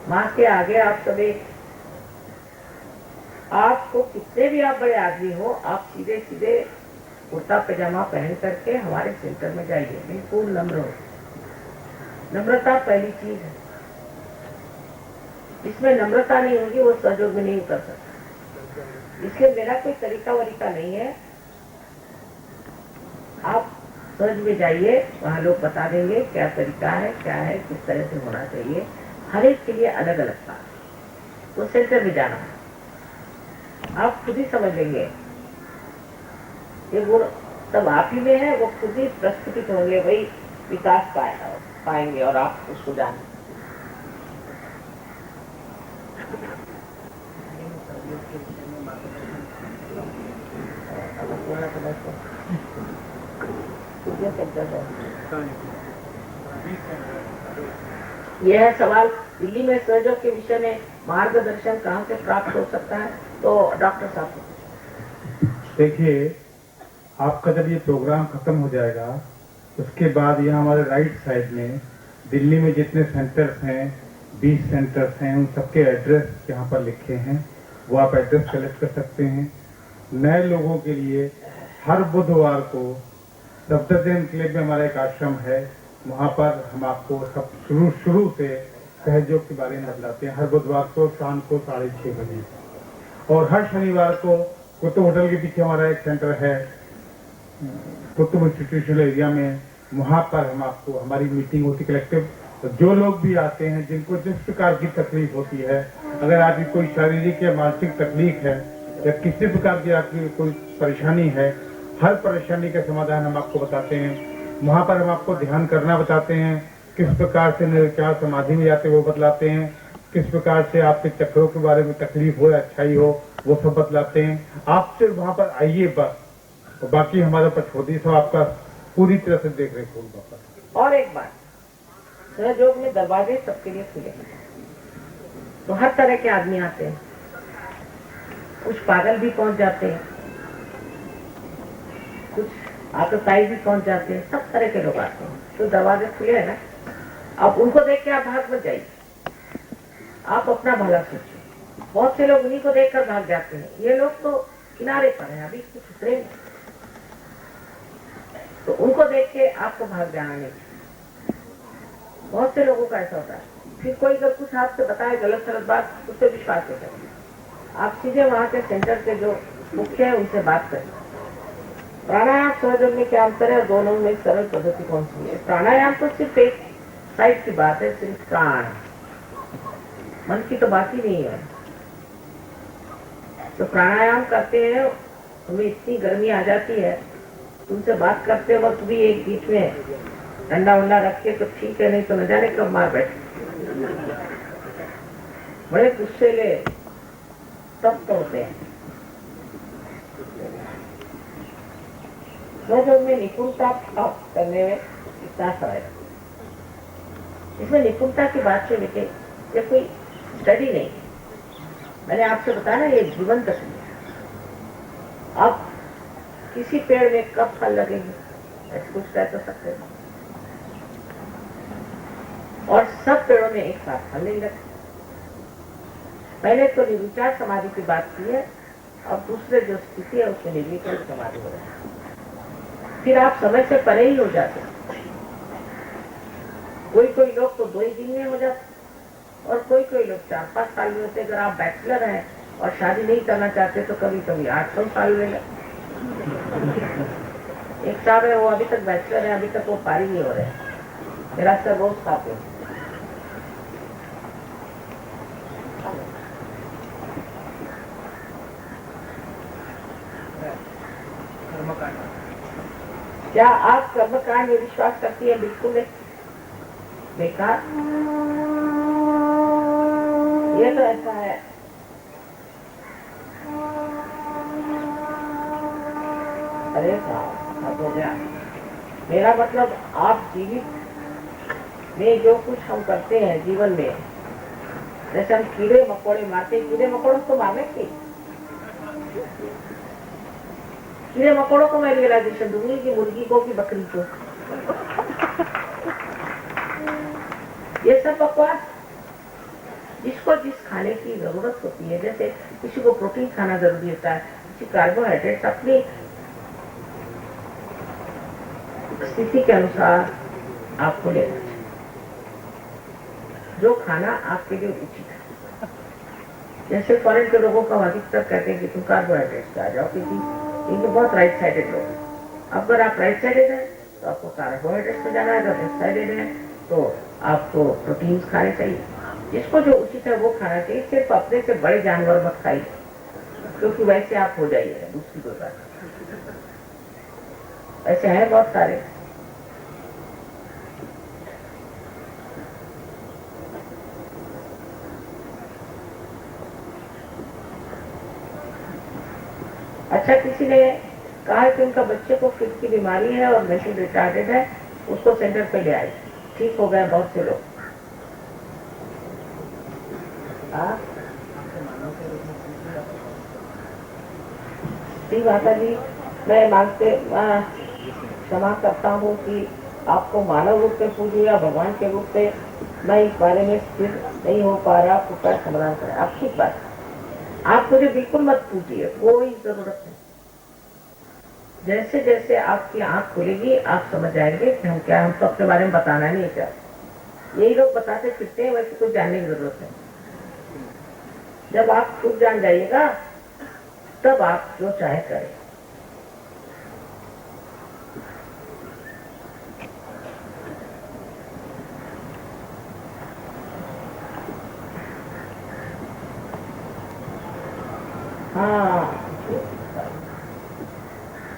माँ के आगे आप सभी, आपको कितने भी आप बड़े आदमी हो, आप सीधे सीधे कुर्ता पैजामा पहन करके हमारे सेंटर में जाइए, बिल्कुल नम्र हो। नम्रता पहली चीज है, इसमें नम्रता नहीं होगी वो सहयोग में नहीं उतर सकता। इसलिए मेरा कोई तरीका वरीका नहीं है। आप सहज में जाइए, वहाँ लोग बता देंगे क्या तरीका है, क्या है, किस तरह से होना चाहिए। हर एक के लिए अलग अलग बात, तो सेंटर में जाना है, आप खुद ही समझ लेंगे। ये गुण सब आप ही में है, वो खुद ही प्रस्फुटित होंगे, वही विकास पाएंगे और आप उसको जानेंगे। यह है सवाल, दिल्ली में सहयोग के विषय में मार्गदर्शन कहाँ से प्राप्त हो सकता है? तो डॉक्टर साहब देखिए, आपका जब ये प्रोग्राम खत्म हो जाएगा उसके बाद यहाँ हमारे राइट साइड में दिल्ली में जितने सेंटर्स हैं, 20 सेंटर्स हैं, उन सबके एड्रेस यहाँ पर लिखे हैं, वो आप एड्रेस कलेक्ट कर सकते हैं। नए लोगों के लिए हर बुधवार को सफदरजंग क्लब में हमारा एक आश्रम है, वहाँ पर हम आपको सब शुरू से सहयोग के बारे में बताते हैं। हर बुधवार को शाम को 6:30 बजे, और हर शनिवार को कुतुब होटल के पीछे हमारा एक सेंटर है कुतुब इंस्टीट्यूशनल एरिया में, वहाँ पर हम आपको हमारी मीटिंग होती कलेक्टिव। तो जो लोग भी आते हैं जिनको जिस प्रकार की तकलीफ होती है, अगर आपकी कोई शारीरिक या मानसिक तकलीफ है या किसी प्रकार की आपकी कोई परेशानी है, हर परेशानी का समाधान हम आपको बताते हैं। वहाँ पर हम आपको ध्यान करना बताते हैं, किस प्रकार से निर्विचार समाधि में जाते वो बतलाते हैं, किस प्रकार से आपके चक्रों के बारे में तकलीफ हो या अच्छाई हो वो सब बतलाते हैं। आप सिर्फ वहाँ पर आइए बस, तो बाकी हमारा पछोदी सब आपका पूरी तरह से देख रेख होगा। और एक बात, सहयोग में दरवाजे सबके लिए खुले हैं, तो हर तरह के आदमी आते हैं, कुछ पागल भी पहुंच जाते हैं, कुछ आतताई भी पहुंच जाते हैं, सब तरह के लोग आते हैं। तो दरवाजे खुले हैं ना, अब उनको देख के आप भाग मत जाइए, आप अपना भला सोचिए। बहुत से लोग उन्हीं को देखकर भाग जाते हैं, ये लोग तो किनारे पर हैं, अभी कुछ उतरे नहीं, तो उनको देख के आपको भाग जाना नहीं। बहुत से लोगों का ऐसा होता है, फिर कोई अगर कुछ आपसे बताए गलत सलत बात, उस पर विश्वास हो जाए। आप सीधे वहाँ के सेंटर के जो मुख्य है उनसे बात करें। प्राणायाम सहयोग में क्या अंतर है और दोनों में सरल पद्धति कौन सी है? प्राणायाम तो सिर्फ एक साइड की बात है, सिर्फ प्राण, मन की तो बात ही नहीं है। तो प्राणायाम करते हैं, हमें इतनी गर्मी आ जाती है, तुमसे बात करते वक्त भी एक बीच में ठंडा वंडा रख के तो ठीक है, नहीं तो न जाने कब मार बैठे। बड़े गुस्से ले तब तो होते हैं। सहयोग में निपुणता प्राप्त करने में कितना समय, इसमें निपुणता की बात से लेके ये कोई स्टडी नहीं, मैंने आपसे बताया ना, ये जीवन तकनीक है। अब किसी पेड़ में कब फल लगेंगे ऐसे कुछ कह तो सकते हैं, और सब पेड़ों में एक साथ फल नहीं लगते। पहले तो निर्विचार समाधि की बात की है, अब दूसरे जो स्थिति है उसमें निर्विचार समाधि हो रहा है, फिर आप समय से परे ही हो जाते हैं। कोई लोग तो 2 ही दिन में हो जाते, और कोई लोग 4-5 साल में होते। अगर आप बैचलर हैं और शादी नहीं करना चाहते तो कभी कभी 800 साल में। एक साहब है, वो अभी तक बैचलर है, अभी तक वो पारी नहीं हो रहे हैं, मेरा सर रोज खाते हैं। क्या आप कर्मकांड में विश्वास करती है? बिल्कुल बेकार, ये तो ऐसा है। अरे साहब हो गया, मेरा मतलब आप जीवित में जो कुछ हम करते हैं जीवन में, जैसे हम कीड़े मकोड़े मारते, कीड़े मकोड़ों को मारने की, कीड़े मकोड़ों को मैं रियलाइजेशन दूंगी कि मुर्गी को कि बकरी को, ये सब बकवास। जिसको जिस खाने की जरूरत होती है, जैसे किसी को प्रोटीन खाना जरूरी होता है, किसी कार्बोहाइड्रेट, अपनी स्थिति के अनुसार आपको लेना चाहिए, जो खाना आपके लिए उचित है। जैसे फॉरेन के लोगों का अधिकतर कहते हैं कि तुम कार्बोहाइड्रेट से आ जाओ, क्योंकि इनके बहुत राइट साइडेड लोग हैं। अगर आप राइट साइडेड हैं तो आपको कार्बोहाइड्रेट से जाना है, अगर लेफ्ट साइडेड है तो आपको प्रोटीन खाने चाहिए। जिसको जो उचित है वो खाना चाहिए। सिर्फ अपने से बड़े जानवर मत खाइए, क्योंकि वैसे आप हो जाइए दूसरी कोई बात। ऐसे हैं बहुत सारे। अच्छा, किसी ने कहा कि उनका बच्चे को फिट की बीमारी है और मेंटल रिटार्डेड है, उसको सेंटर पे ले आए, ठीक हो गए बहुत से लोग। माता जी, मैं मांगते क्षमा करता हूँ कि आपको मानव रूप में पूजूं या भगवान के रूप में, मैं इस बारे में स्थिर नहीं हो पा रहा, कृपया समाधान करें। आप ठीक बात, आप मुझे बिल्कुल मत पूछिए, कोई जरूरत नहीं। जैसे जैसे आपकी आंख खुलेगी आप समझ जाएंगे कि हम क्या, हम तो अपने बारे में बताना नहीं चाहते। यही लोग बताते फिरते हैं, वैसे कुछ जानने की जरूरत है। जब आप खुद जान जाइएगा तब आप जो चाहे करें। हाँ,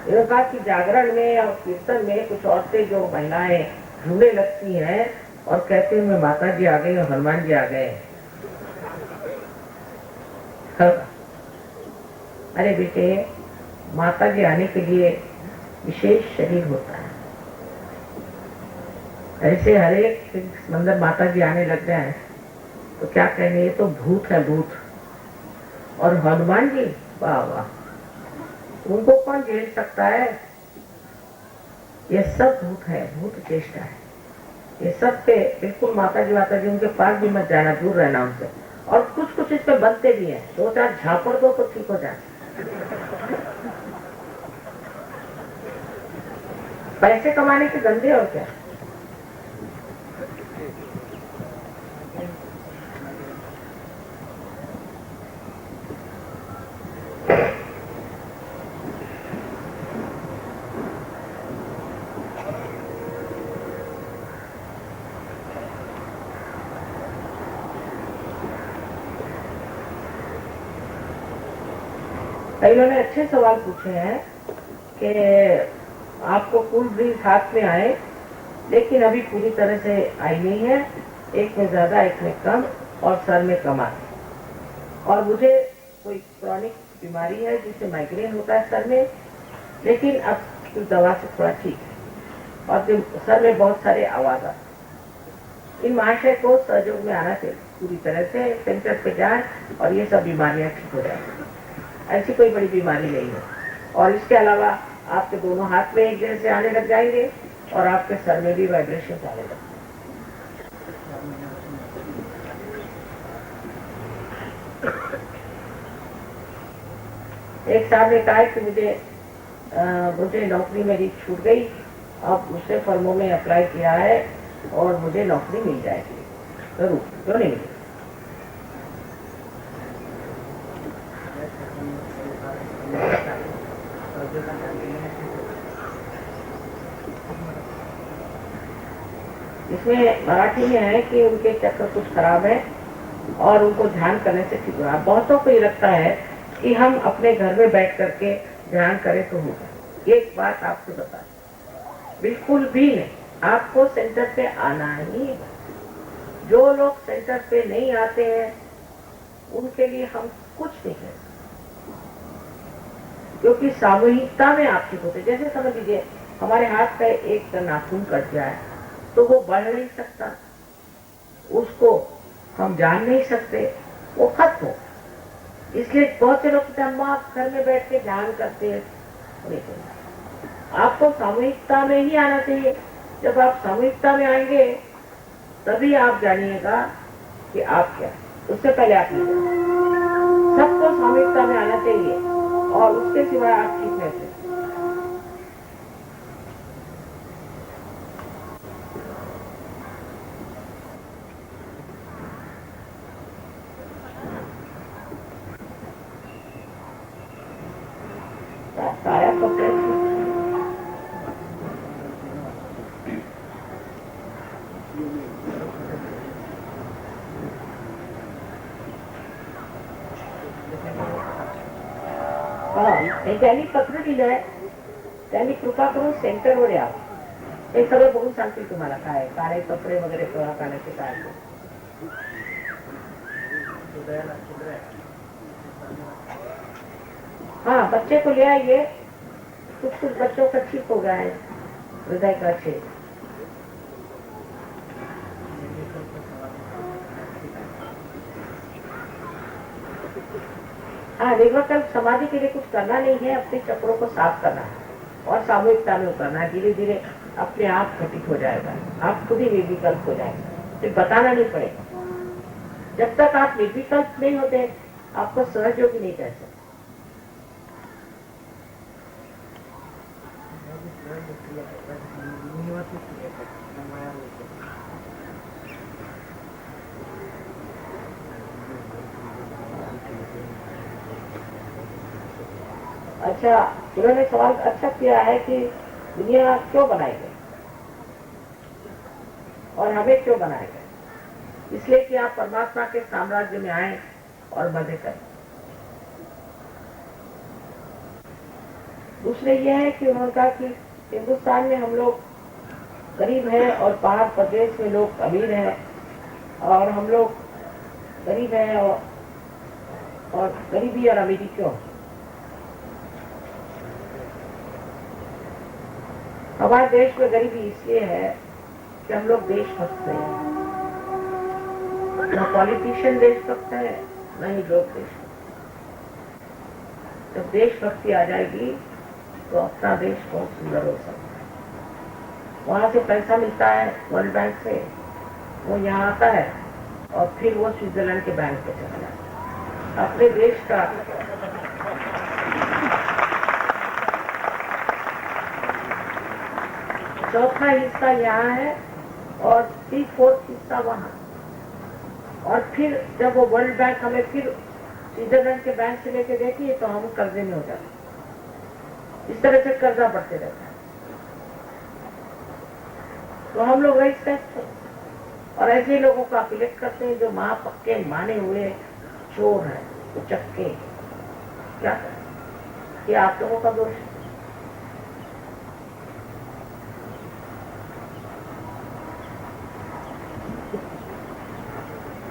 ये कहा कि जागरण में और कीर्तन में कुछ औरतें जो महिलाएं झूले लगती हैं और कहते हैं मैं माता जी आ गई और हनुमान जी आ गए। अरे बेटे, माता जी आने के लिए विशेष शरीर होता है। ऐसे हरेक मंदिर माता जी आने लग जाए तो क्या कहने, ये तो भूत है भूत। और हनुमान जी, वाह वाह, उनको कौन झेल सकता है? ये सब भूत है, भूत चेष्टा है। ये सब पे बिल्कुल माता जी उनके पास भी मत जाना, दूर रहना उनसे। और कुछ कुछ इस पे बनते भी हैं, 2-4 झापड़ दो तो ठीक हो जाए। पैसे कमाने के धंधे और क्या। कई लोगों ने अच्छे सवाल पूछे हैं कि आपको कुल भी हाथ में आए लेकिन अभी पूरी तरह से आई नहीं है, एक में ज्यादा एक में कम और सर में कम आए, और मुझे कोई क्रॉनिक बीमारी है जिससे माइग्रेन होता है सर में, लेकिन अब कुछ दवा से थोड़ा ठीक है और सर में बहुत सारे आवाज आते। इन महाशय को सहयोग में आना चाहिए, पूरी तरह से सेंटर पे जाए और ये सब बीमारियां ठीक हो जाए। ऐसी कोई बड़ी बीमारी नहीं है। और इसके अलावा आपके दोनों हाथ में एक जैसे आने लग जाएंगे और आपके सर में भी वाइब्रेशन आने लग। एक साहब ने कहा कि मुझे नौकरी मेरी छूट गई, अब दूसरे फर्मों में अप्लाई किया है और मुझे नौकरी मिल जाएगी जरूर, क्यों नहीं मिलेगी। इसमें मराठी में है कि उनके चक्र कुछ खराब है और उनको ध्यान करने से ठीक होगा। बहुतों को ये लगता है कि हम अपने घर में बैठ करके ध्यान करें तो होगा। एक बात आपको बता, बिल्कुल भी नहीं, आपको सेंटर पे आना ही है। जो लोग सेंटर पे नहीं आते हैं उनके लिए हम कुछ नहीं कहते, क्योंकि सामूहिकता में आप ठीक होते। जैसे समझ लीजिए हमारे हाथ का एक नाखून कट जाए तो वो बढ़ नहीं सकता, उसको हम जान नहीं सकते, वो खत्म हो। इसलिए बहुत से लोग अम्मा घर में बैठ के ध्यान करते हैं, नहीं करना। आपको सामूहिकता में ही आना चाहिए। जब आप सामूहिकता में आएंगे तभी आप जानिएगा कि आप क्या, उससे पहले आप नहीं जानिए। सबको सामूहिकता में आना चाहिए और उसके सिवाय आप ठीक नहीं सकते। त्यांनी पत्र दिलंय, त्यांनी कृपा करून सेंटरवर यावं। हे सगळं बघून सांगतील तुम्हाला काय काळे कपडे वगैरे काढायचे काय। हाँ, बच्चे को ले आइए, कुछ बच्चों का ठीक हो गया है हृदय का छेद। हाँ, निर्विकल्प समाधि के लिए कुछ करना नहीं है, अपने चक्रों को साफ करना है और सामूहिकता में उतरना है। धीरे धीरे अपने आप घटित हो जाएगा, आप खुद ही निर्विकल्प हो जाएंगे, फिर बताना नहीं पड़ेगा। जब तक आप निर्विकल्प नहीं होते आपको सहयोगी नहीं कह सकते। अच्छा, उन्होंने सवाल अच्छा किया है कि दुनिया क्यों बनाई गई और हमें क्यों बनाया गया। इसलिए कि आप परमात्मा के साम्राज्य में आए और मजे करें। दूसरे ये है कि उन्होंने कहा कि हिंदुस्तान में हम लोग गरीब हैं और बाहर प्रदेश में लोग अमीर हैं और हम लोग गरीब हैं और गरीबी और अमीरी क्यों। हमारे देश में गरीबी इसलिए है कि हम लोग देशभक्त नहीं हैं। न पॉलिटिशियन देशभक्त है, न ही लोग देशभक्त। जब देशभक्ति आ जाएगी तो अपना देश बहुत सुंदर हो सकता है। वहां से पैसा मिलता है वर्ल्ड बैंक से, वो यहाँ आता है और फिर वो स्विट्जरलैंड के बैंक पे चला जाता है। अपने देश का चौथा हिस्सा यहाँ है और 3/4 हिस्सा वहाँ। और फिर जब वो वर्ल्ड बैंक हमें फिर स्विट्जरलैंड के बैंक से लेके देती तो हम कर्जे में हो जाते। इस तरह से कर्जा बढ़ते रहता है। तो हम लोग रईस कहते हैं और ऐसे लोगों को आप इलेक्ट करते हैं जो माँ पक्के माने हुए चोर हैं, उचक्के। क्या ये आप लोगों का दोष है?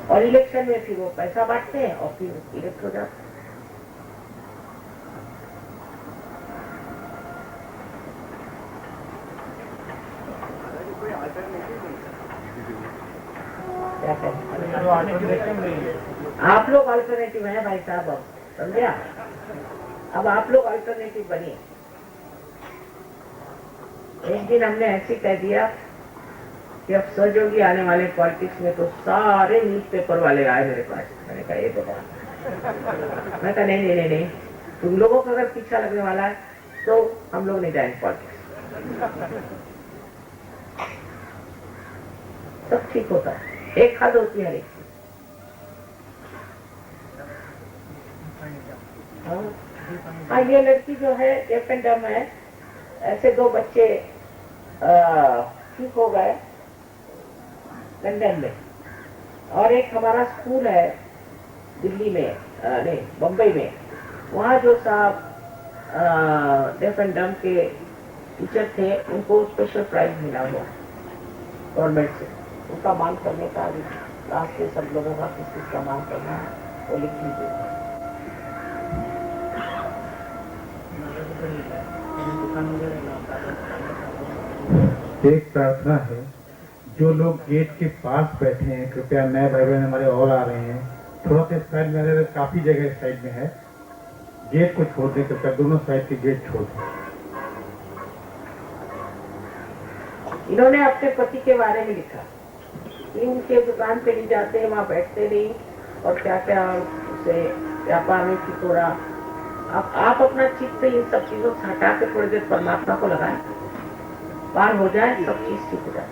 और इलेक्शन में फिर वो पैसा बांटते हैं और फिर इलेक्ट हो जाते हैं। क्या आप लोग अल्टरनेटिव हैं भाई साहब, अब समझे आप? अब आप लोग अल्टरनेटिव बनिए। एक दिन हमने ऐसे कह दिया कि अब सहयोगी आने वाले पॉलिटिक्स में तो सारे न्यूज़पेपर वाले आए मेरे पास। मैंने कहा ये तो बात। मैं कहा नहीं, तुम लोगों का अगर पीछा लगने वाला है तो हम लोग नहीं जाएंगे पॉलिटिक्स। सब ठीक होता है, एक हद होती है। हाँ, ये लड़की जो है डेफ एंड डम है। ऐसे 2 बच्चे ठीक हो गए लंदन में, और एक हमारा स्कूल है दिल्ली में, नहीं बम्बई में। वहाँ जो साहब डेफ एंड डम के टीचर थे उनको स्पेशल प्राइज मिला हुआ गवर्नमेंट से। उनका मान करने का लास्ट से सब लोगों का किस किस का मान करना है वो लिख लीजिए। एक प्रार्थना है, जो लोग गेट के पास बैठे हैं कृपया नए भाई बहन हमारे और आ रहे हैं, थोड़ा सा साइड में, काफी जगह साइड में है, गेट को छोड़ दें कृपया, दोनों साइड के गेट छोड़ दें। इन्होंने अपने पति के बारे में लिखा कि उनके दुकान पे नहीं जाते, वहाँ बैठते नहीं और क्या क्या उसे व्यापार में ठिकोरा। अब आप अपना चित्त इन सब चीजों से हटा के थोड़ी देर परमात्मा को लगाए, पार हो जाए, सब चीज ठीक हो जाए।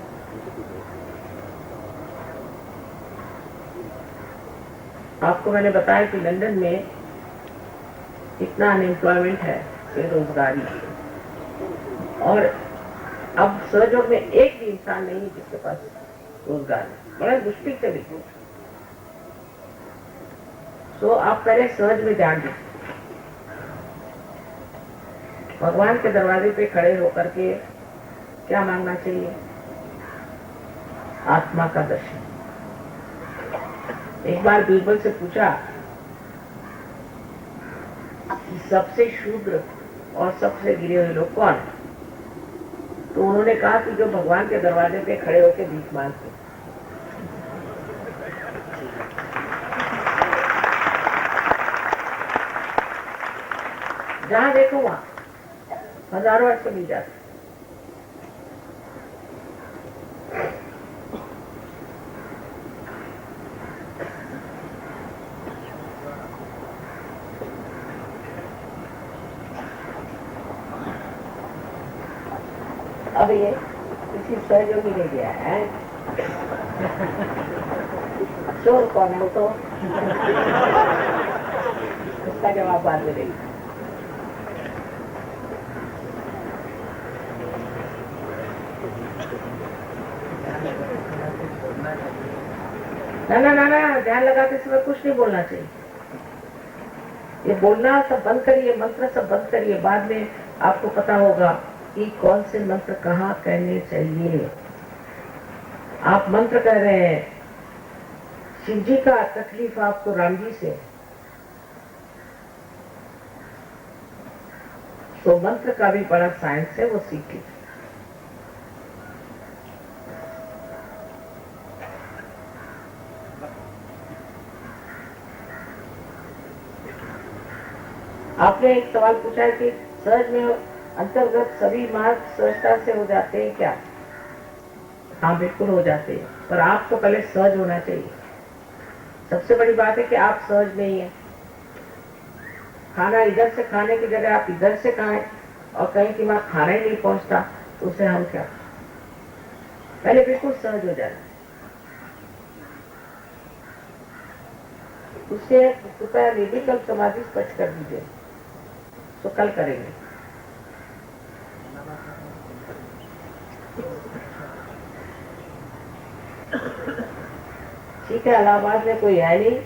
आपको मैंने बताया कि लंदन में इतना अनएम्प्लॉयमेंट है, बेरोजगारी, और अब सहयोग में एक भी इंसान नहीं है जिसके पास रोजगार है, बड़ा मुश्किल से भी। तो आप पहले सहज में ध्यान दीजिए, भगवान के दरवाजे पे खड़े होकर के क्या मांगना चाहिए? आत्मा का दर्शन। एक बार बीरबल से पूछा कि सबसे शूद्र और सबसे गिरे हुए लोग कौन है? तो उन्होंने कहा कि जो भगवान के दरवाजे पे खड़े होकर भीख मांगते। जहां देखो वहां हजारों ऐसे मिल जाते। अब अब ये किसी सहयोगी नहीं दिया है। चोर कौन है वो तो इसका जवाब बाद में देंगे। ना, ध्यान लगाते समय कुछ नहीं बोलना चाहिए। ये बोलना सब बंद करिए, मंत्र सब बंद करिए। बाद में आपको पता होगा कि कौन से मंत्र कहाँ कहने चाहिए। आप मंत्र कह रहे हैं, शिव जी का तकलीफ आपको राम जी से, तो मंत्र का भी बड़ा साइंस है, वो सीख लीजिए। आपने एक सवाल पूछा है कि सहज में अंतर्गत सभी मार्ग सहजता से हो जाते हैं क्या? हाँ, बिल्कुल हो जाते हैं, पर आप तो पहले सहज होना चाहिए। सबसे बड़ी बात है कि आप सहज नहीं है। खाना इधर से खाने की जगह आप इधर से खाएं और कहीं कि वहां खाना ही नहीं पहुंचता, तो उसे हम क्या? पहले बिल्कुल सहज हो जाना। उसे कृपया निर्विकल्प समाधि स्पष्ट कर दीजिए, तो कल करेंगे। ठीक है, इलाहाबाद में कोई है नहीं,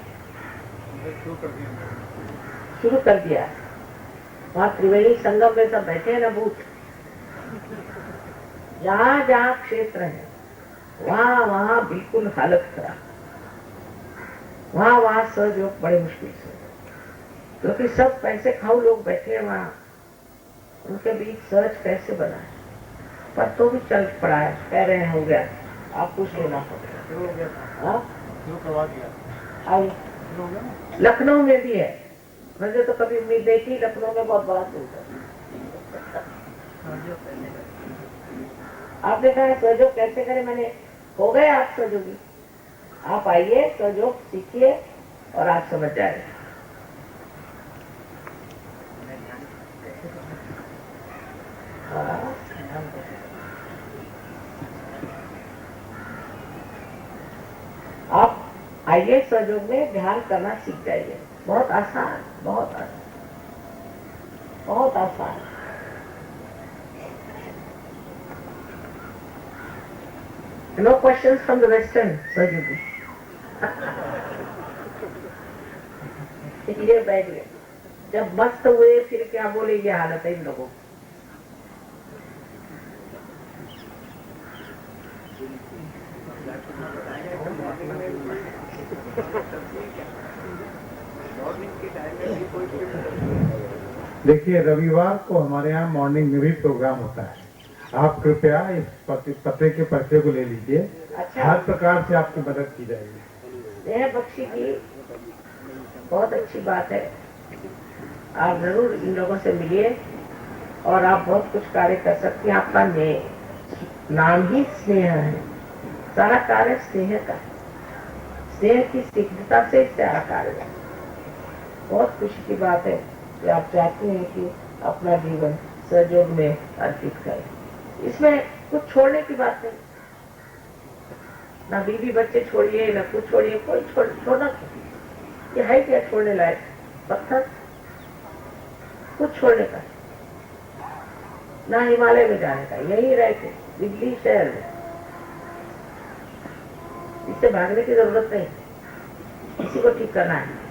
शुरू कर दिया। वहाँ त्रिवेणी संगम में सब बैठे हैं ना भूत। जहाँ जहाँ क्षेत्र है वहाँ वहाँ बिल्कुल हालत खराब, वहाँ सहयोग बड़े मुश्किल से, क्योंकि सब पैसे खाऊ लोग बैठे हैं वहाँ, उनके बीच सहज कैसे बना है? पर तो भी चल पड़ा है, कह रहे हैं हो गया। आप कुछ लेना पड़ेगा। लखनऊ में भी है, मुझे तो कभी उम्मीद नहीं थी। लखनऊ में बहुत बड़ा सूट है। आपने कहा सहयोग कैसे करें, मैंने हो गए आप सहयोगी। आप आइए, सहयोग सीखिए और आप समझ जाएंगे। आप आइए, सहयोग में ध्यान करना सीख जाइए। बहुत आसान, बहुत आसान, बहुत आसान। No questions from the Western, सहयोगी। ये बैठ गए, जब मस्त हुए फिर क्या बोले, ये हालत है इन लोगों की। देखिए, रविवार को हमारे यहाँ मॉर्निंग में भी प्रोग्राम होता है। आप कृपया इस पते के पर्चे को ले लीजिए। अच्छा। हर प्रकार से आपकी मदद की जाएगी। यह बख्शी की बहुत अच्छी बात है। आप जरूर इन लोगों से मिलिए और आप बहुत कुछ कार्य कर सकते हैं। आपका नाम ही स्नेह है, सारा कार्य स्नेह का है। स्नेह की शीघ्रता से सारा कार्य है। बहुत खुशी की बात है कि आप चाहते हैं कि अपना जीवन सहयोग में अर्पित करें। इसमें कुछ छोड़ने की बात नहीं, ना बीवी बच्चे छोड़िए, ना कुछ छोड़िए, कोई छोड़ना क्यों? ये है क्या छोड़ने लायक? पत्थर कुछ छोड़ने का, ना हिमालय में जाने का, यही रहते दिल्ली शहर में। इससे भागने की जरूरत नहीं, किसी को ठीक करना है।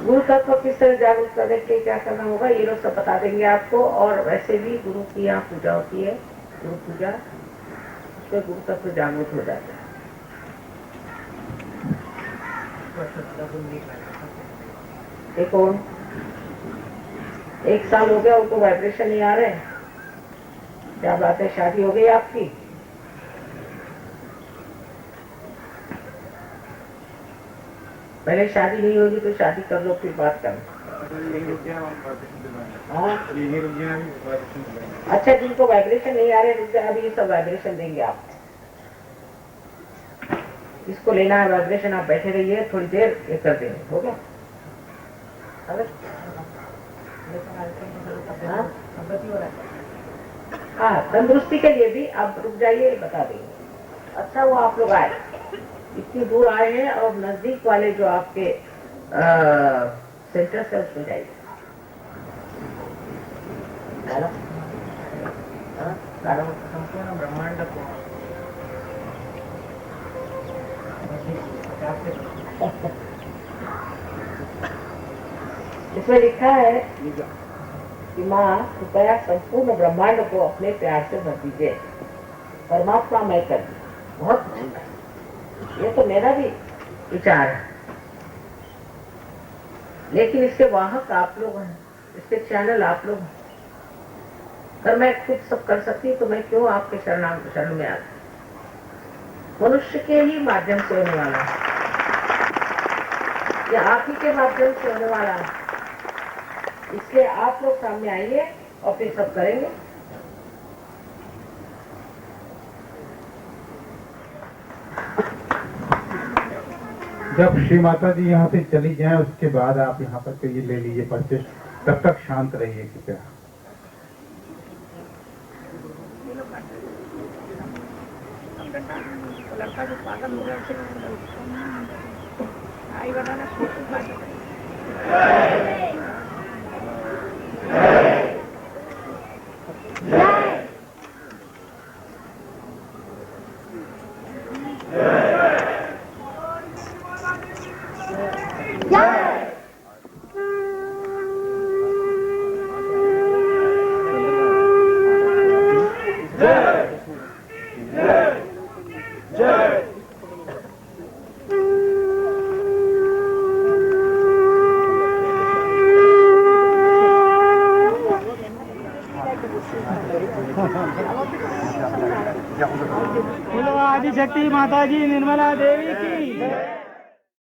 गुरु तत्व किस तरह जागरूक करने के लिए क्या करना होगा, ये लोग सब बता देंगे आपको। और वैसे भी गुरु की यहाँ पूजा होती है, गुरु पूजा, उसमें गुरु तत्व जागरूक हो जाता है। देखो, 1 साल हो गया, उनको वाइब्रेशन नहीं आ रहे। क्या बात है, शादी हो गई आपकी? पहले शादी नहीं होगी तो शादी कर लो, फिर बात करना। अच्छा, जिनको वाइब्रेशन नहीं आ रहे, अभी ये सब वाइब्रेशन देंगे आप। इसको लेना है वाइब्रेशन, आप बैठे रहिए, थोड़ी देर ये कर देंगे, हो गया? हाँ, तंदुरुस्ती के लिए भी आप रुक जाइए, बता देंगे। अच्छा वो आप लोग आए, इतनी दूर आए हैं, और नजदीक वाले जो आपके सेंटर से उसमें जाइए। संपूर्ण ब्रह्मांड को इसमें लिखा है कि माँ कृपया संपूर्ण ब्रह्मांड को अपने प्यार से भर दीजिए, परमात्मा मैं कर दी। बहुत अच्छा है, ये तो मेरा भी विचार है, लेकिन इसके वाहक आप लोग हैं, इसके चैनल आप लोग हैं। अगर मैं खुद सब कर सकती तो मैं क्यों आपके शरण में आती? मनुष्य के ही माध्यम से होने वाला है, या आप ही के माध्यम से होने वाला है, इसलिए आप लोग सामने आइए और फिर सब करेंगे। जब श्री माता जी यहाँ से चली जाएं, उसके बाद आप यहाँ पर तो ये ले लीजिए पर्चे, तब तक शांत रहिए कृपया। लड़का जो पागल हो गया उसे आई बनाना बोलो आदिशक्ति माता जी, निर्मला देवी